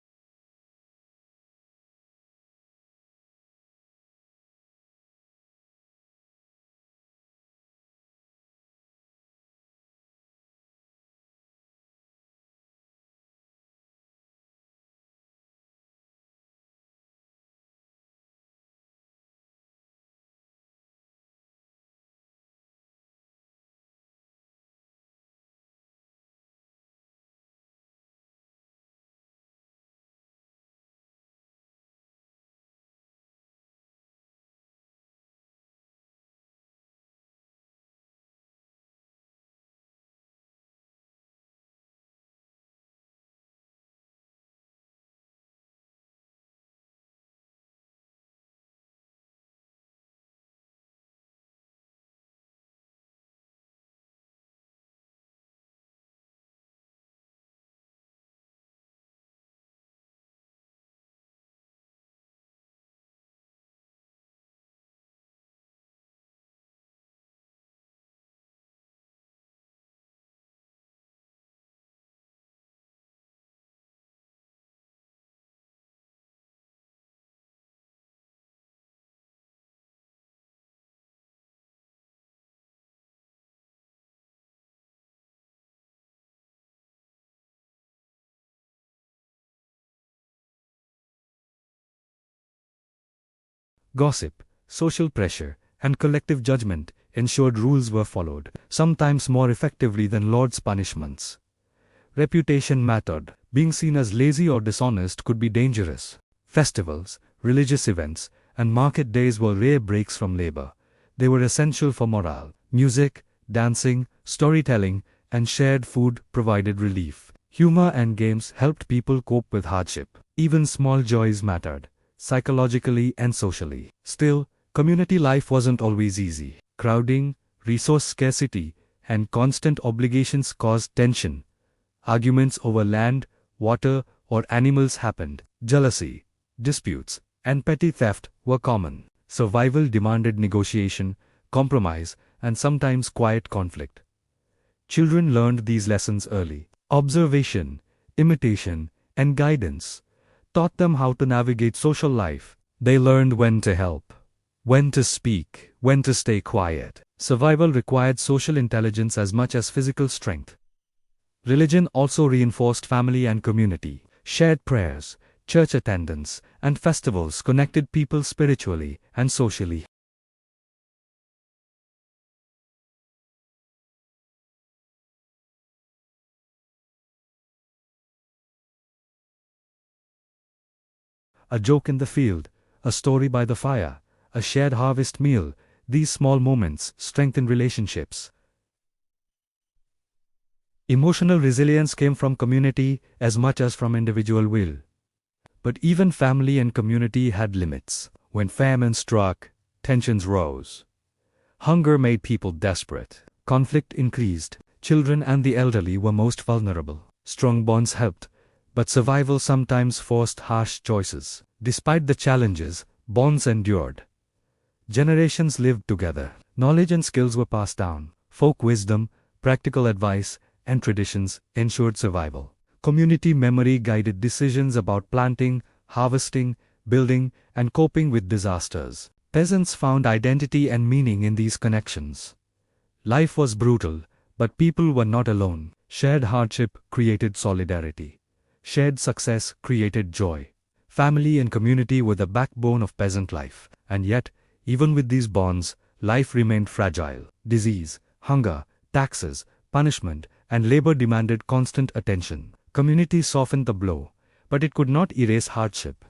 Gossip, social pressure, and collective judgment ensured rules were followed, sometimes more effectively than lords' punishments. Reputation mattered. Being seen as lazy or dishonest could be dangerous. Festivals, religious events, and market days were rare breaks from labor. They were essential for morale. Music, dancing, storytelling, and shared food provided relief. Humor and games helped people cope with hardship. Even small joys mattered, psychologically and socially. Still, community life wasn't always easy. Crowding, resource scarcity, and constant obligations caused tension. Arguments over land, water, or animals happened. Jealousy, disputes, and petty theft were common. Survival demanded negotiation, compromise, and sometimes quiet conflict. Children learned these lessons early. Observation, imitation, and guidance taught them how to navigate social life. They learned when to help, when to speak, when to stay quiet. Survival required social intelligence as much as physical strength. Religion also reinforced family and community. Shared prayers, church attendance, and festivals connected people spiritually and socially. a joke in the field, a story by the fire, a shared harvest meal. These small moments strengthen relationships. Emotional resilience came from community as much as from individual will. But even family and community had limits. When famine struck, tensions rose. Hunger made people desperate. Conflict increased. Children and the elderly were most vulnerable. Strong bonds helped, but survival sometimes forced harsh choices. Despite the challenges, bonds endured. Generations lived together. Knowledge and skills were passed down. Folk wisdom, practical advice, and traditions ensured survival. Community memory guided decisions about planting, harvesting, building, and coping with disasters. Peasants found identity and meaning in these connections. Life was brutal, but people were not alone. Shared hardship created solidarity. Shared success created joy. Family and community were the backbone of peasant life. And yet, even with these bonds, life remained fragile. Disease, hunger, taxes, punishment, and labor demanded constant attention. Community softened the blow, but it could not erase hardship.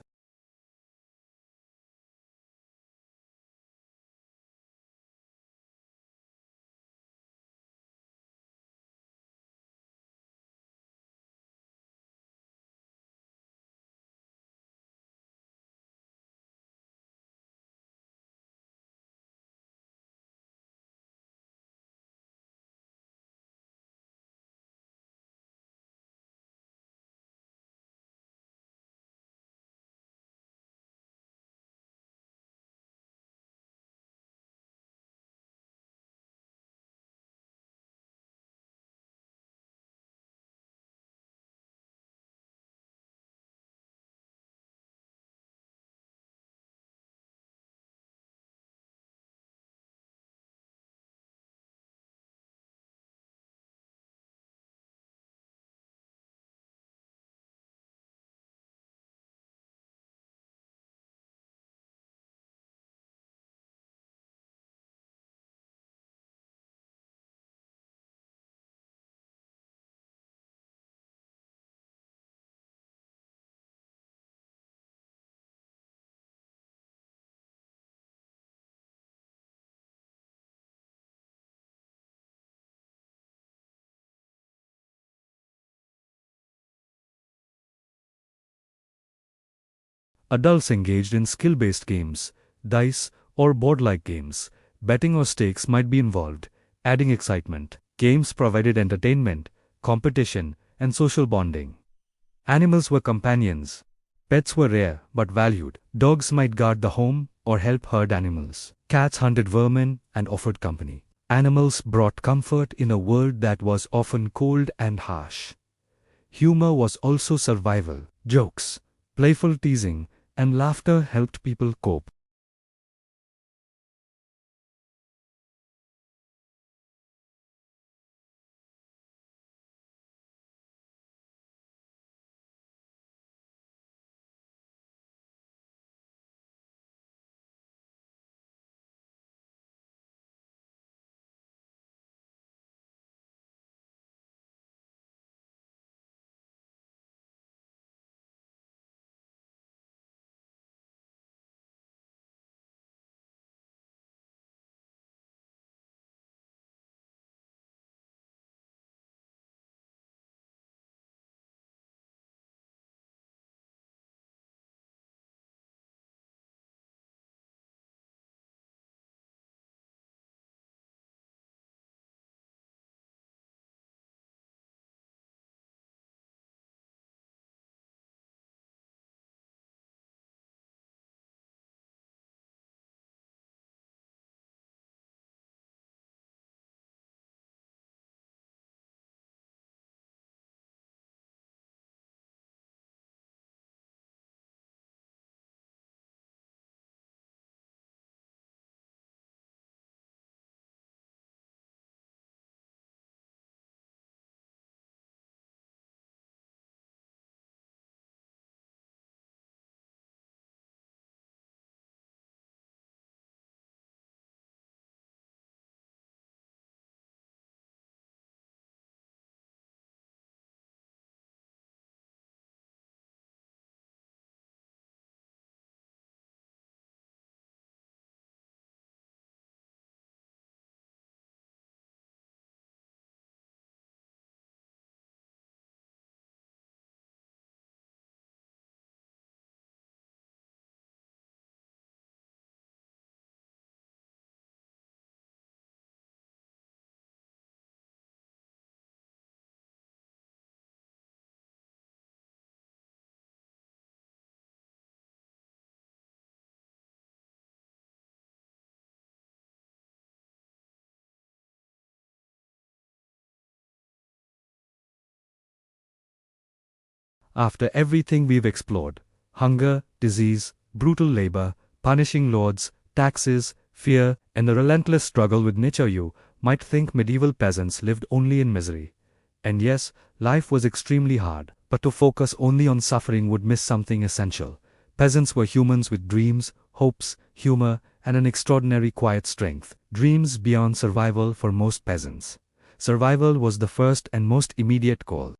Adults engaged in skill-based games, dice, or board-like games. Betting or stakes might be involved, adding excitement. Games provided entertainment, competition, and social bonding. Animals were companions. Pets were rare but valued. Dogs might guard the home or help herd animals. Cats hunted vermin and offered company. Animals brought comfort in a world that was often cold and harsh. Humor was also survival. Jokes, playful teasing, and laughter helped people cope. After everything we've explored, hunger, disease, brutal labor, punishing lords, taxes, fear, and the relentless struggle with nature, you might think medieval peasants lived only in misery. And yes, life was extremely hard, but to focus only on suffering would miss something essential. Peasants were humans with dreams, hopes, humor, and an extraordinary quiet strength. Dreams beyond survival for most peasants. Survival was the first and most immediate goal.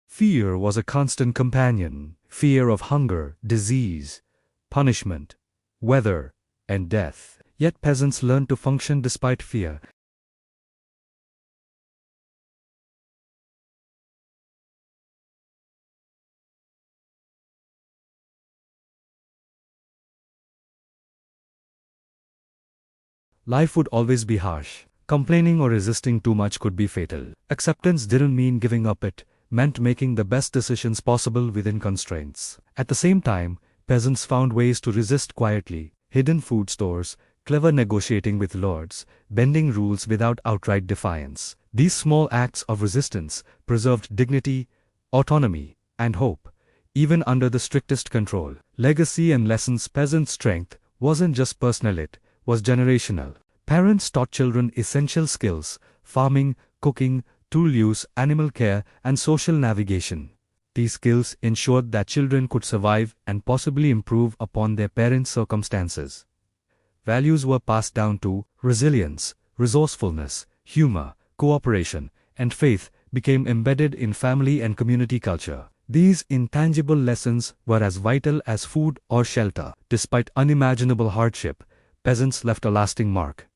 Fear was a constant companion. Fear of hunger, disease, punishment, weather, and death. Yet peasants learned to function despite fear. Life would always be harsh. Complaining or resisting too much could be fatal. Acceptance didn't mean giving up, it meant making the best decisions possible within constraints. At the same time, peasants found ways to resist quietly: hidden food stores, clever negotiating with lords, bending rules without outright defiance. These small acts of resistance preserved dignity, autonomy, and hope, even under the strictest control. Legacy and lessons. Peasant strength wasn't just personal, it was generational. Parents taught children essential skills: farming, cooking, tool use, animal care, and social navigation. These skills ensured that children could survive and possibly improve upon their parents' circumstances. Values were passed down too: resilience, resourcefulness, humor, cooperation, and faith became embedded in family and community culture. These intangible lessons were as vital as food or shelter. Despite unimaginable hardship, peasants left a lasting mark.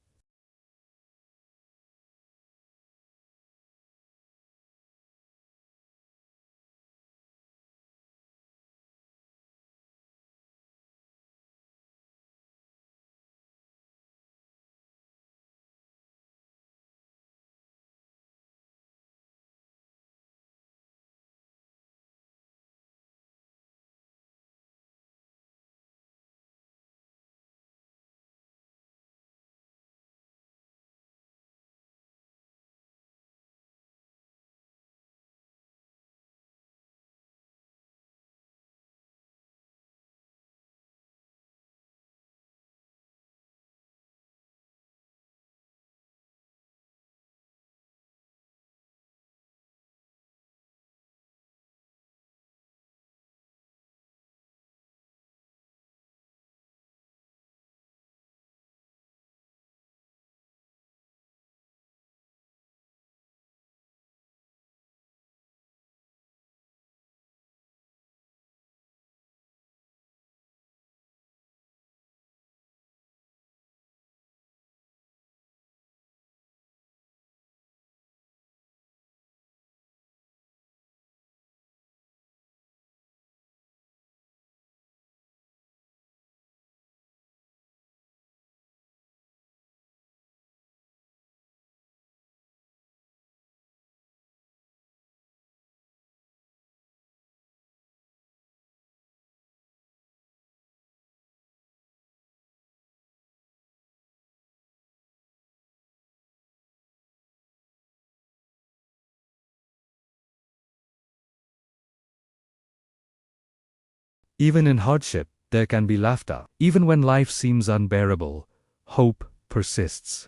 Even in hardship, there can be laughter. Even when life seems unbearable, hope persists.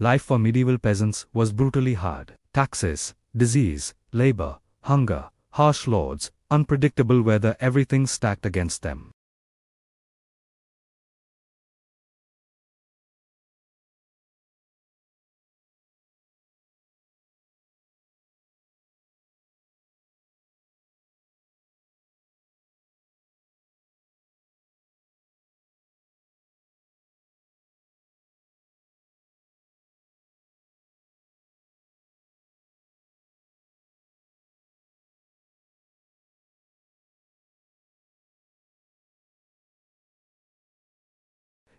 Life for medieval peasants was brutally hard. Taxes, disease, labor, hunger, harsh laws, unpredictable weather, everything stacked against them.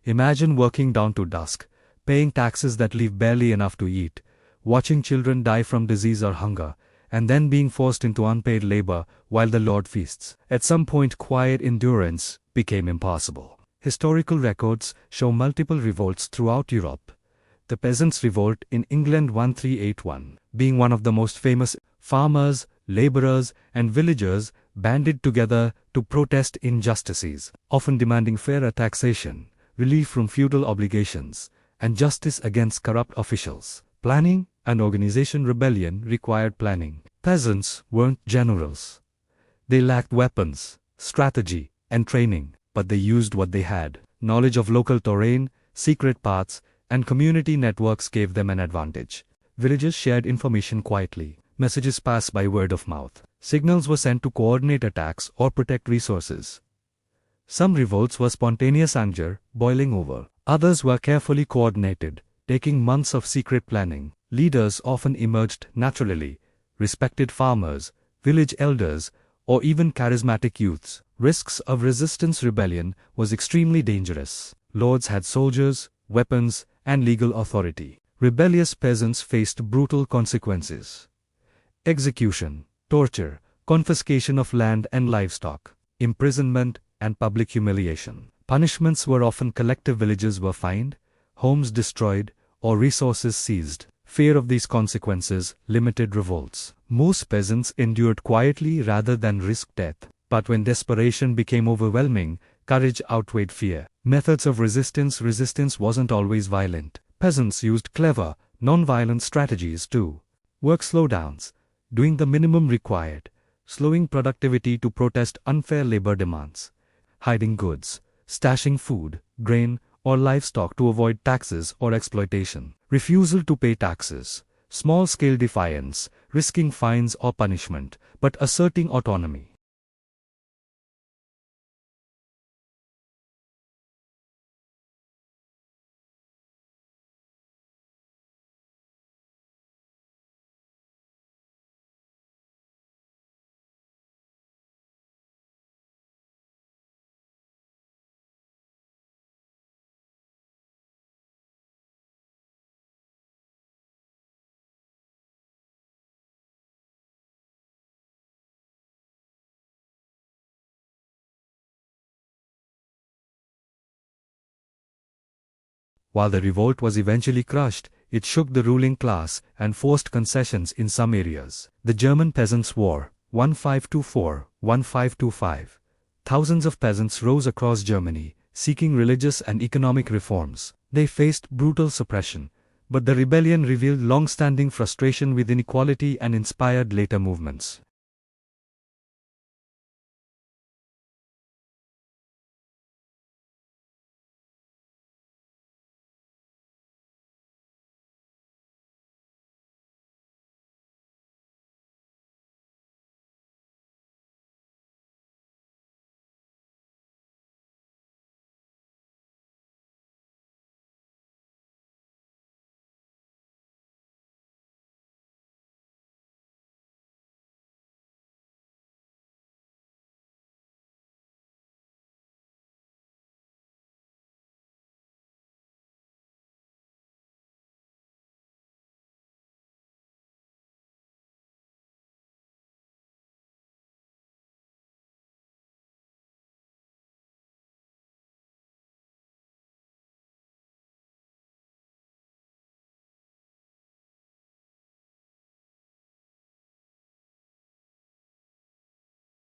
Imagine working down to dusk, paying taxes that leave barely enough to eat, watching children die from disease or hunger, and then being forced into unpaid labor while the Lord feasts. At some point, quiet endurance became impossible. Historical records show multiple revolts throughout Europe. The Peasants' Revolt in England 1381, being one of the most famous. Farmers, laborers, and villagers banded together to protest injustices, often demanding fairer taxation, relief from feudal obligations, and justice against corrupt officials. Planning and organization. Rebellion required planning. Peasants weren't generals. They lacked weapons, strategy, and training, but they used what they had. Knowledge of local terrain, secret paths, and community networks gave them an advantage. Villagers shared information quietly. Messages passed by word of mouth. Signals were sent to coordinate attacks or protect resources. Some revolts were spontaneous anger, boiling over. Others were carefully coordinated, taking months of secret planning. Leaders often emerged naturally: respected farmers, village elders, or even charismatic youths. Risks of resistance. Rebellion was extremely dangerous. Lords had soldiers, weapons, and legal authority. Rebellious peasants faced brutal consequences: execution, torture, confiscation of land and livestock, imprisonment, and public humiliation. Punishments were often collective. Villages were fined, homes destroyed, or resources seized. Fear of these consequences limited revolts. Most peasants endured quietly rather than risk death. But when desperation became overwhelming, courage outweighed fear. Methods of resistance. Resistance wasn't always violent. Peasants used clever, non-violent strategies to work slowdowns, doing the minimum required, slowing productivity to protest unfair labor demands, hiding goods, stashing food, grain, or livestock to avoid taxes or exploitation, refusal to pay taxes, small-scale defiance, risking fines or punishment, but asserting autonomy. While the revolt was eventually crushed, it shook the ruling class and forced concessions in some areas. The German Peasants' War, 1524-1525. Thousands of peasants rose across Germany, seeking religious and economic reforms. They faced brutal suppression, but the rebellion revealed long-standing frustration with inequality and inspired later movements.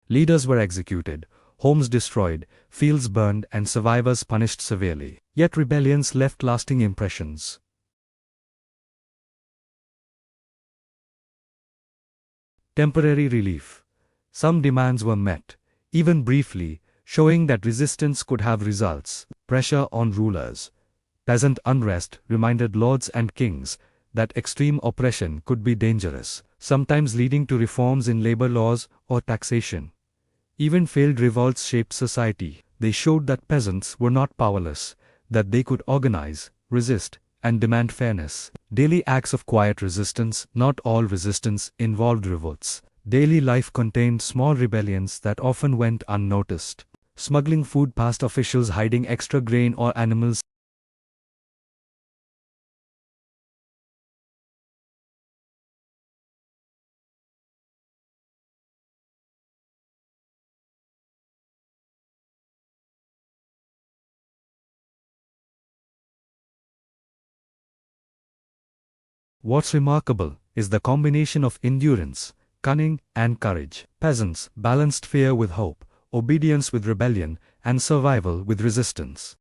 Leaders were executed, homes destroyed, fields burned, and survivors punished severely. Yet rebellions left lasting impressions. Temporary relief. Some demands were met, even briefly, showing that resistance could have results. Pressure on rulers. Peasant unrest reminded lords and kings that extreme oppression could be dangerous, sometimes leading to reforms in labor laws or taxation. Even failed revolts shaped society. They showed that peasants were not powerless, that they could organize, resist, and demand fairness. Daily acts of quiet resistance. Not all resistance involved revolts. Daily life contained small rebellions that often went unnoticed. Smuggling food past officials, hiding extra grain or animals. What's remarkable is the combination of endurance, cunning, and courage. Peasants balanced fear with hope, obedience with rebellion, and survival with resistance.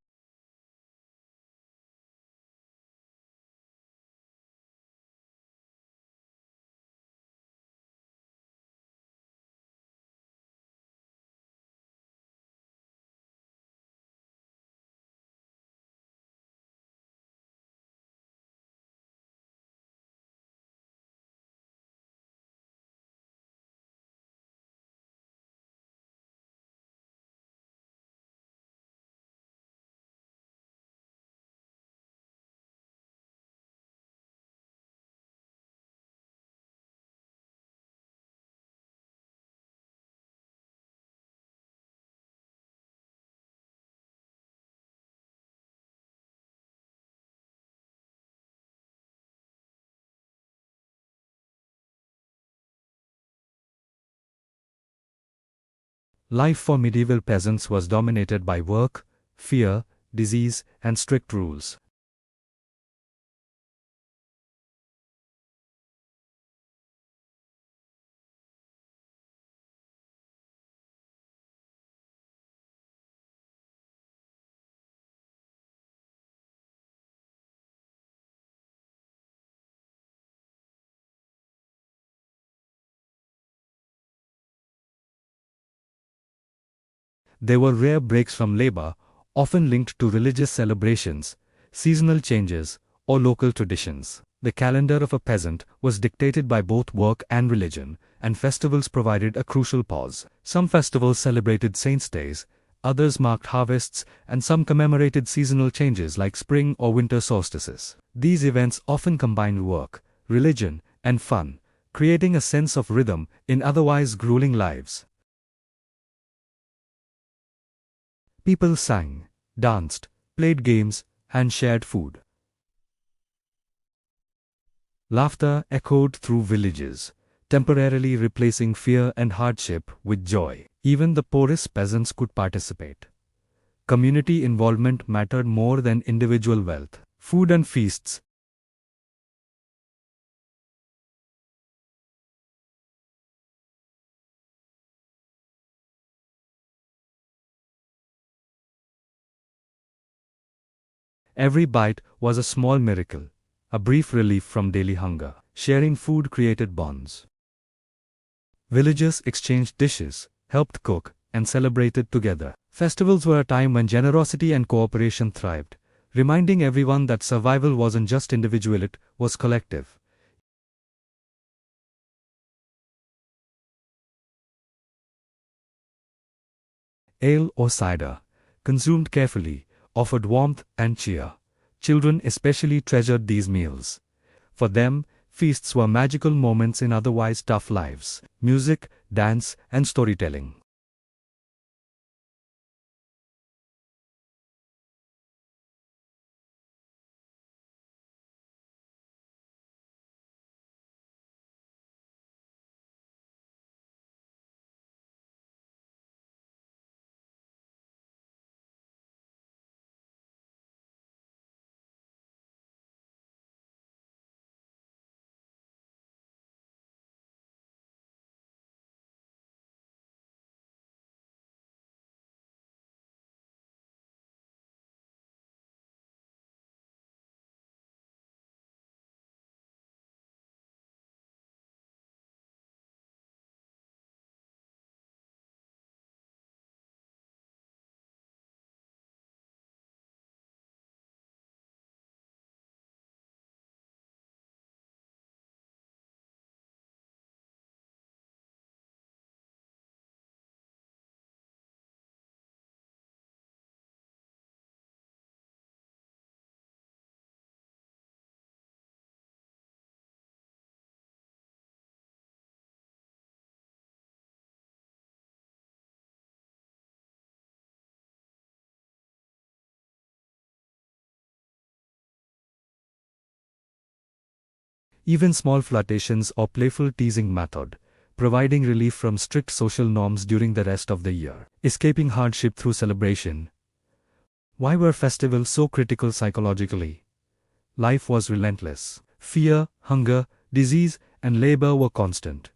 Life for medieval peasants was dominated by work, fear, disease, and strict rules. There were rare breaks from labor, often linked to religious celebrations, seasonal changes, or local traditions. The calendar of a peasant was dictated by both work and religion, and festivals provided a crucial pause. Some festivals celebrated saints' days, others marked harvests, and some commemorated seasonal changes like spring or winter solstices. These events often combined work, religion, and fun, creating a sense of rhythm in otherwise grueling lives. People sang, danced, played games, and shared food. Laughter echoed through villages, temporarily replacing fear and hardship with joy. Even the poorest peasants could participate. Community involvement mattered more than individual wealth. Food and feasts. Every bite was a small miracle, a brief relief from daily hunger. Sharing food created bonds. Villagers exchanged dishes, helped cook, and celebrated together. Festivals were a time when generosity and cooperation thrived, reminding everyone that survival wasn't just individual, it was collective. Ale or cider, consumed carefully, offered warmth and cheer. Children especially treasured these meals. For them, feasts were magical moments in otherwise tough lives. Music, dance, and storytelling. Even small flirtations or playful teasing mattered, providing relief from strict social norms during the rest of the year. Escaping hardship through celebration. Why were festivals so critical psychologically? Life was relentless. Fear, hunger, disease, and labor were constant.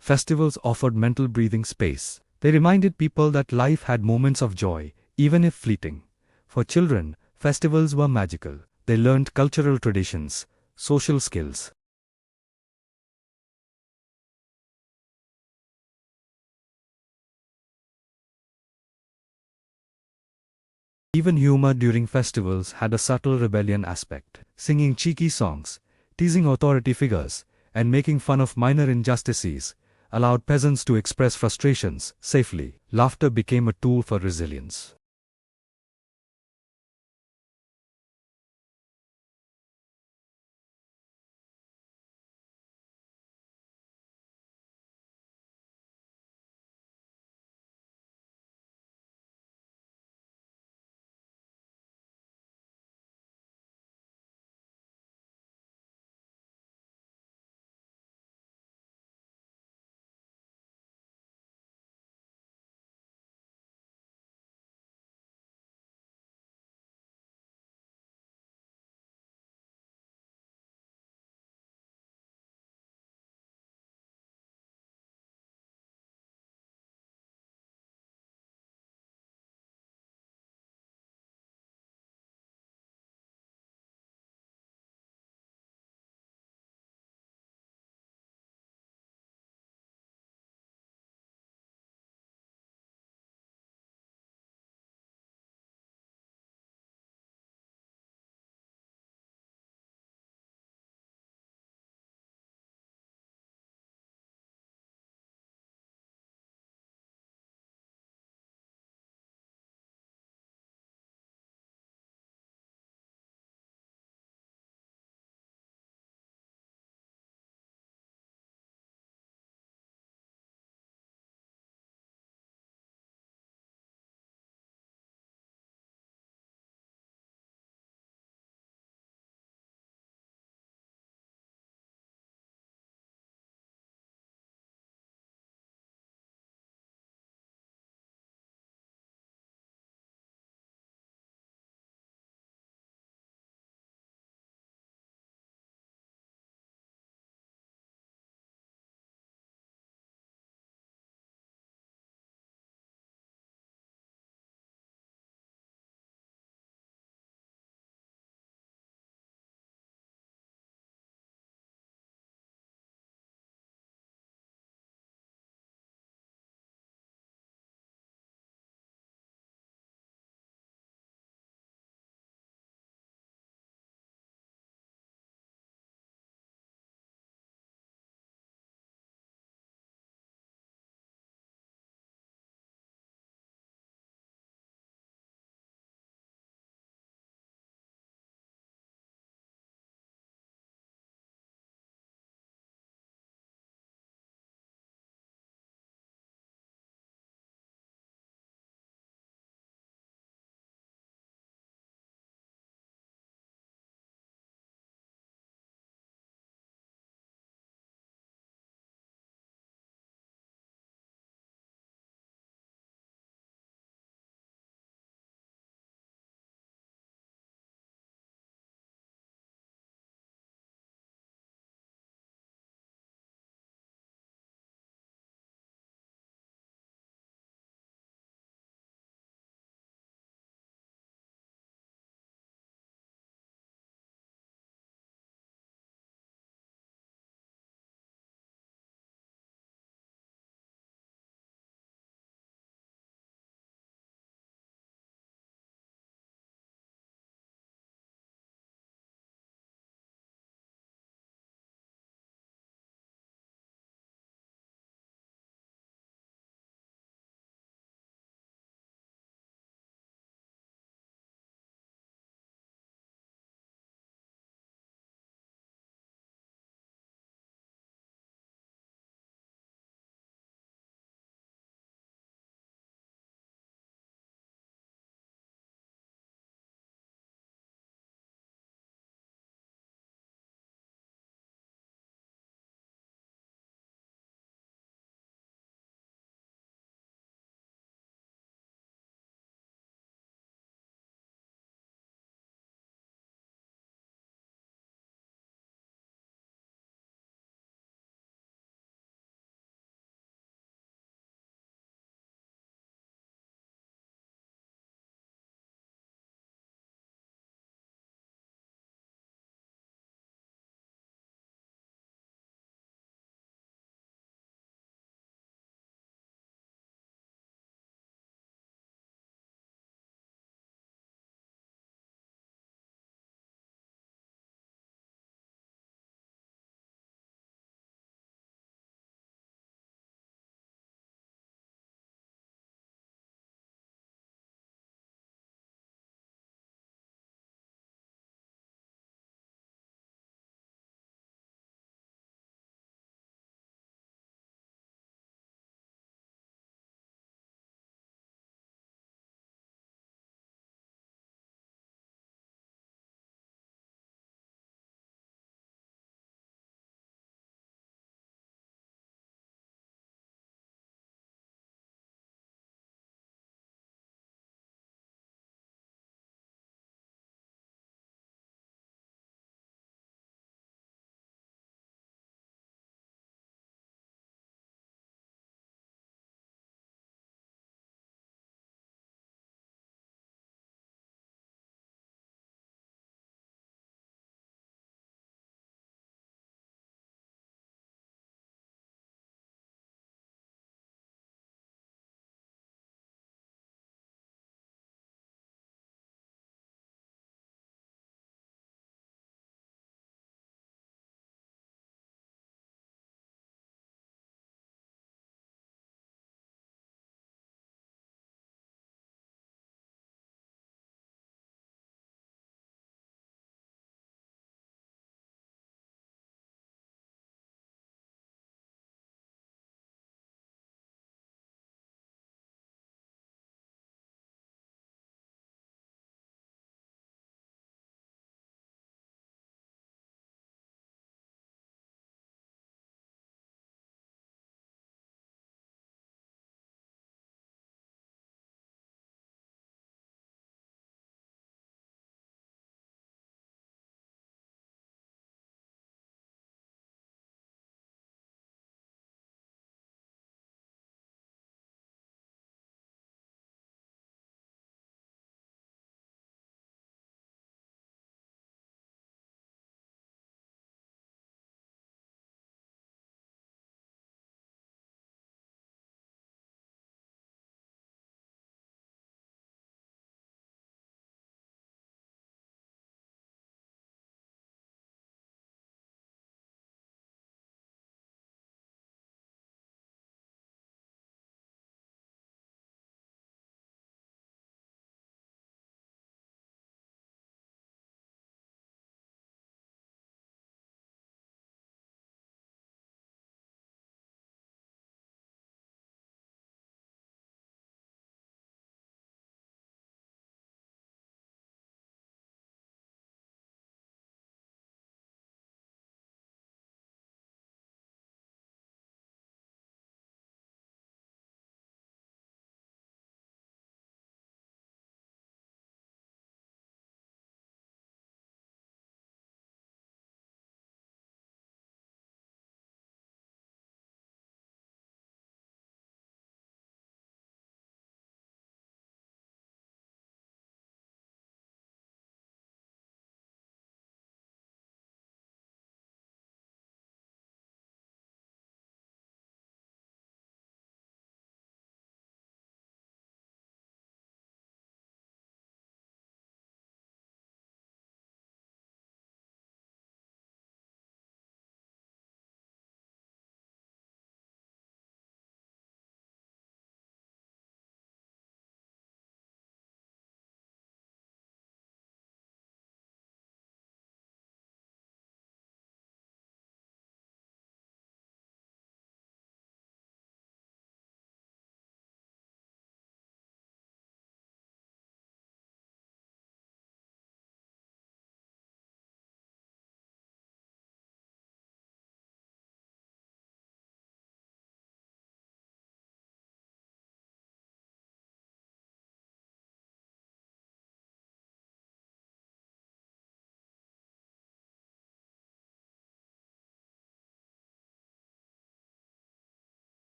Festivals offered mental breathing space. They reminded people that life had moments of joy, even if fleeting. For children, festivals were magical. They learned cultural traditions, social skills. Even humor during festivals had a subtle rebellion aspect. Singing cheeky songs, teasing authority figures, and making fun of minor injustices allowed peasants to express frustrations safely. Laughter became a tool for resilience.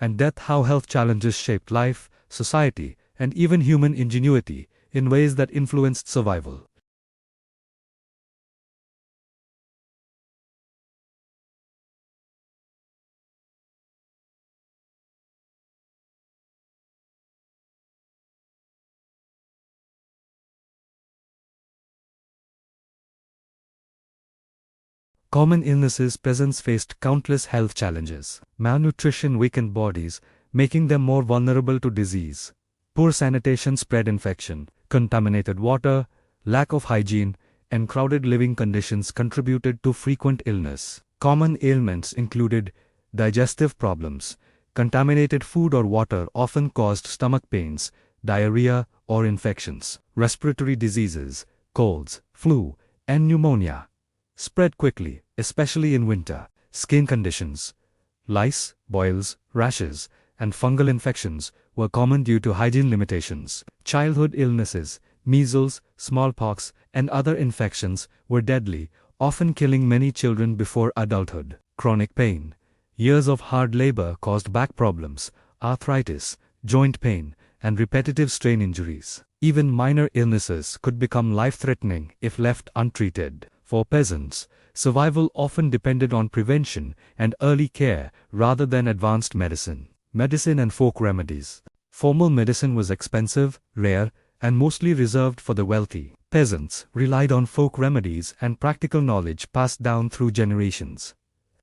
and death, how health challenges shaped life, society, and even human ingenuity in ways that influenced survival. Common illnesses. Peasants faced countless health challenges. Malnutrition weakened bodies, making them more vulnerable to disease. Poor sanitation spread infection. Contaminated water, lack of hygiene, and crowded living conditions contributed to frequent illness. Common ailments included digestive problems. Contaminated food or water often caused stomach pains, diarrhea, or infections. Respiratory diseases, colds, flu, and pneumonia spread quickly, especially in winter. Skin conditions, lice, boils, rashes, and fungal infections were common due to hygiene limitations. Childhood illnesses, measles, smallpox, and other infections were deadly, often killing many children before adulthood. Chronic pain. Years of hard labor caused back problems, arthritis, joint pain, and repetitive strain injuries. Even minor illnesses could become life-threatening if left untreated. For peasants, survival often depended on prevention and early care rather than advanced medicine. Medicine and folk remedies. Formal medicine was expensive, rare, and mostly reserved for the wealthy. Peasants relied on folk remedies and practical knowledge passed down through generations.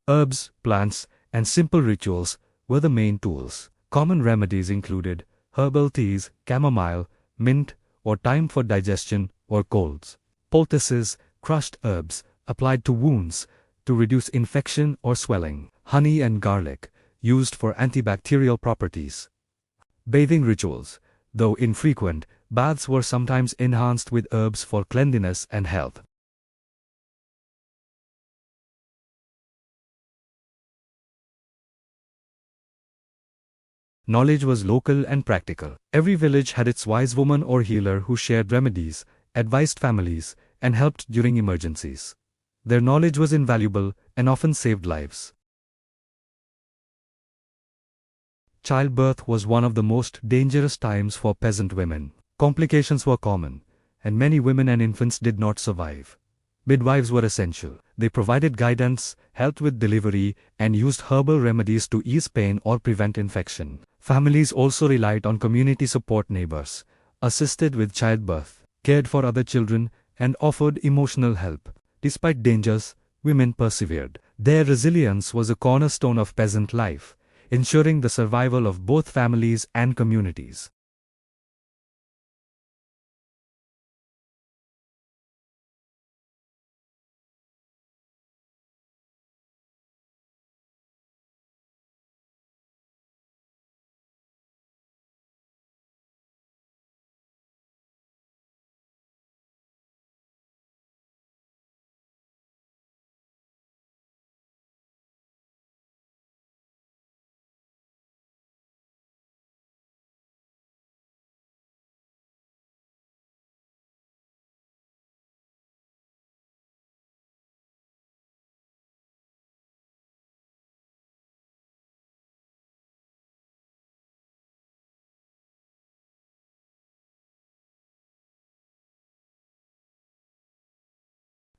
Herbs, plants, and simple rituals were the main tools. Common remedies included herbal teas, chamomile, mint, or thyme for digestion or colds. Poultices, crushed herbs, applied to wounds to reduce infection or swelling. Honey and garlic, used for antibacterial properties. Bathing rituals. Though infrequent, baths were sometimes enhanced with herbs for cleanliness and health. Knowledge was local and practical. Every village had its wise woman or healer who shared remedies, advised families, and helped during emergencies. Their knowledge was invaluable and often saved lives. Childbirth was one of the most dangerous times for peasant women. Complications were common, and many women and infants did not survive. Midwives were essential. They provided guidance, helped with delivery, and used herbal remedies to ease pain or prevent infection. Families also relied on community support. Neighbors assisted with childbirth, cared for other children, and offered emotional help. Despite dangers, women persevered. Their resilience was a cornerstone of peasant life, ensuring the survival of both families and communities.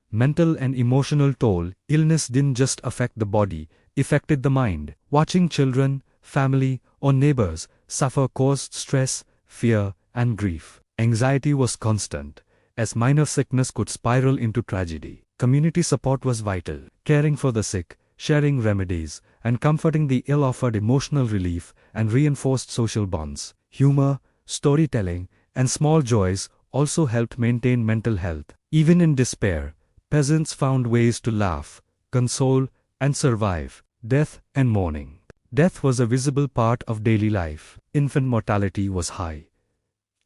Mental and emotional toll. Illness didn't just affect the body, it affected the mind. Watching children, family, or neighbors suffer caused stress, fear, and grief. Anxiety was constant, as minor sickness could spiral into tragedy. Community support was vital. Caring for the sick, sharing remedies, and comforting the ill offered emotional relief and reinforced social bonds. Humor, storytelling, and small joys also helped maintain mental health. Even in despair, peasants found ways to laugh, console, and survive death and mourning. Death was a visible part of daily life. Infant mortality was high.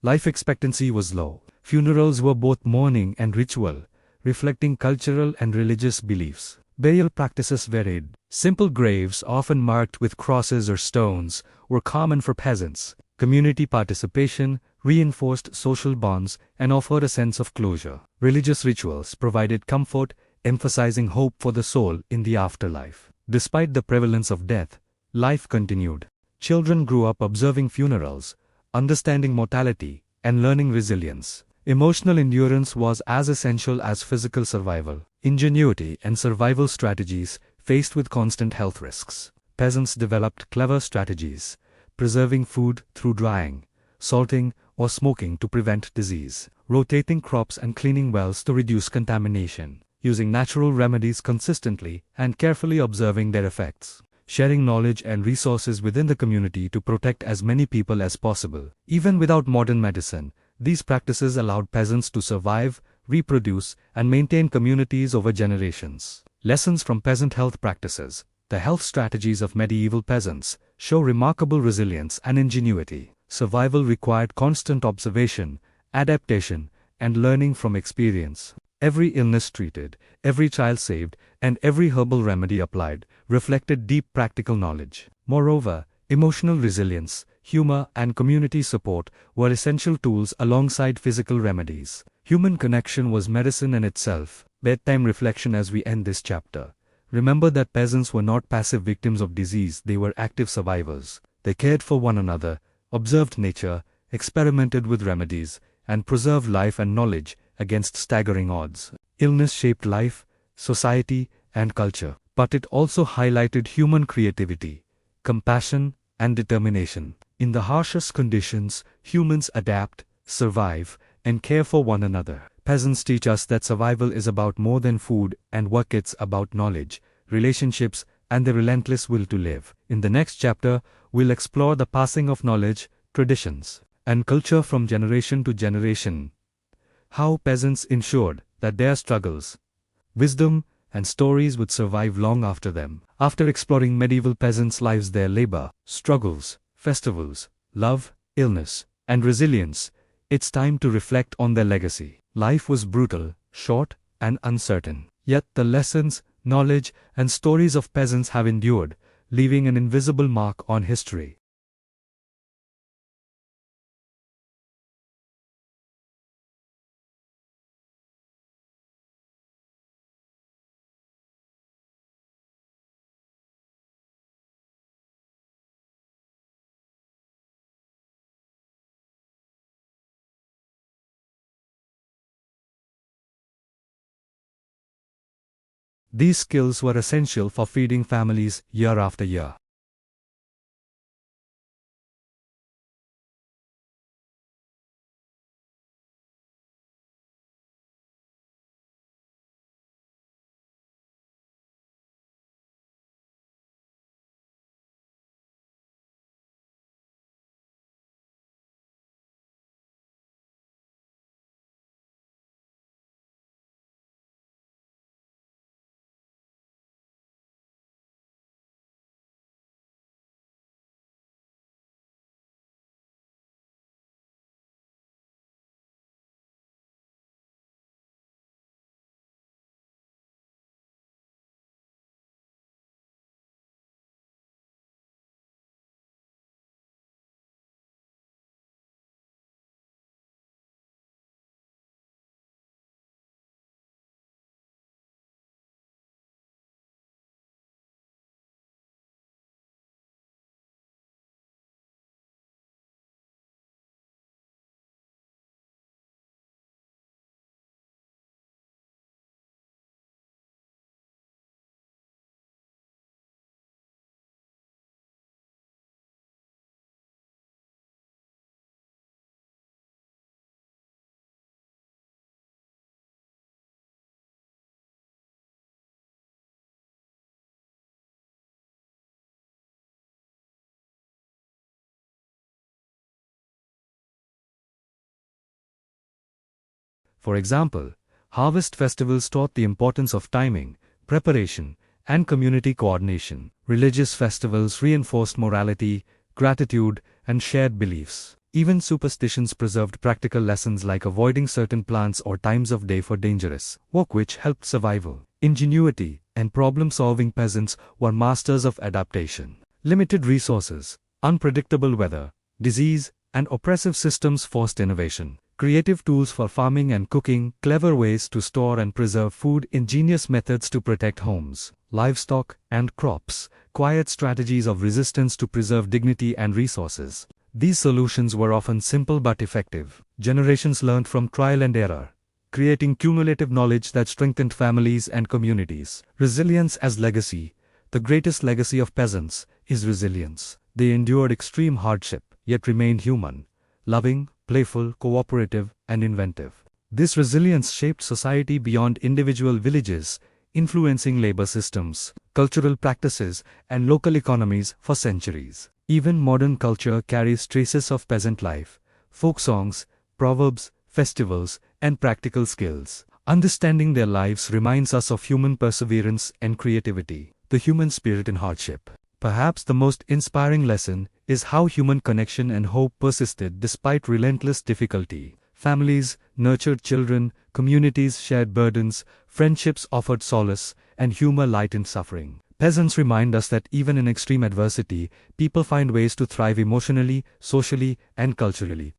Life expectancy was low. Funerals were both mourning and ritual, reflecting cultural and religious beliefs. Burial practices varied. Simple graves, often marked with crosses or stones, were common for peasants. Community participation reinforced social bonds and offered a sense of closure. Religious rituals provided comfort, emphasizing hope for the soul in the afterlife. Despite the prevalence of death, life continued. Children grew up observing funerals, understanding mortality, and learning resilience. Emotional endurance was as essential as physical survival. Ingenuity and survival strategies faced with constant health risks. Peasants developed clever strategies, preserving food through drying, salting, or smoking to prevent disease, rotating crops and cleaning wells to reduce contamination, using natural remedies consistently and carefully observing their effects, sharing knowledge and resources within the community to protect as many people as possible. Even without modern medicine, these practices allowed peasants to survive, reproduce, and maintain communities over generations. Lessons from peasant health practices. The health strategies of medieval peasants show remarkable resilience and ingenuity. Survival required constant observation, adaptation, and learning from experience. Every illness treated, every child saved, and every herbal remedy applied reflected deep practical knowledge. Moreover, emotional resilience, humor, and community support were essential tools alongside physical remedies. Human connection was medicine in itself. Bedtime reflection as we end this chapter. Remember that peasants were not passive victims of disease, they were active survivors. They cared for one another, observed nature, experimented with remedies, and preserved life and knowledge against staggering odds. Illness shaped life, society, and culture, but it also highlighted human creativity, compassion, and determination. In the harshest conditions, humans adapt, survive, and care for one another. Peasants teach us that survival is about more than food and work, it's about knowledge, relationships, and the relentless will to live. In the next chapter, we'll explore the passing of knowledge, traditions, and culture from generation to generation. How peasants ensured that their struggles, wisdom, and stories would survive long after them. After exploring medieval peasants' lives, their labor, struggles, festivals, love, illness, and resilience, it's time to reflect on their legacy. Life was brutal, short, and uncertain. Yet the lessons, knowledge, and stories of peasants have endured, leaving an invisible mark on history. These skills were essential for feeding families year after year. For example, harvest festivals taught the importance of timing, preparation, and community coordination. Religious festivals reinforced morality, gratitude, and shared beliefs. Even superstitions preserved practical lessons like avoiding certain plants or times of day for dangerous work, which helped survival. Ingenuity and problem-solving peasants were masters of adaptation. Limited resources, unpredictable weather, disease, and oppressive systems forced innovation. Creative tools for farming and cooking, clever ways to store and preserve food, ingenious methods to protect homes, livestock, and crops, quiet strategies of resistance to preserve dignity and resources. These solutions were often simple but effective. Generations learned from trial and error, creating cumulative knowledge that strengthened families and communities. Resilience as legacy. The greatest legacy of peasants is resilience. They endured extreme hardship, yet remained human, loving, playful, cooperative, and inventive. This resilience shaped society beyond individual villages, influencing labor systems, cultural practices, and local economies for centuries. Even modern culture carries traces of peasant life, folk songs, proverbs, festivals, and practical skills. Understanding their lives reminds us of human perseverance and creativity, the human spirit in hardship. Perhaps the most inspiring lesson is how human connection and hope persisted despite relentless difficulty. Families nurtured children, communities shared burdens, friendships offered solace, and humor lightened suffering. Peasants remind us that even in extreme adversity, people find ways to thrive emotionally, socially, and culturally.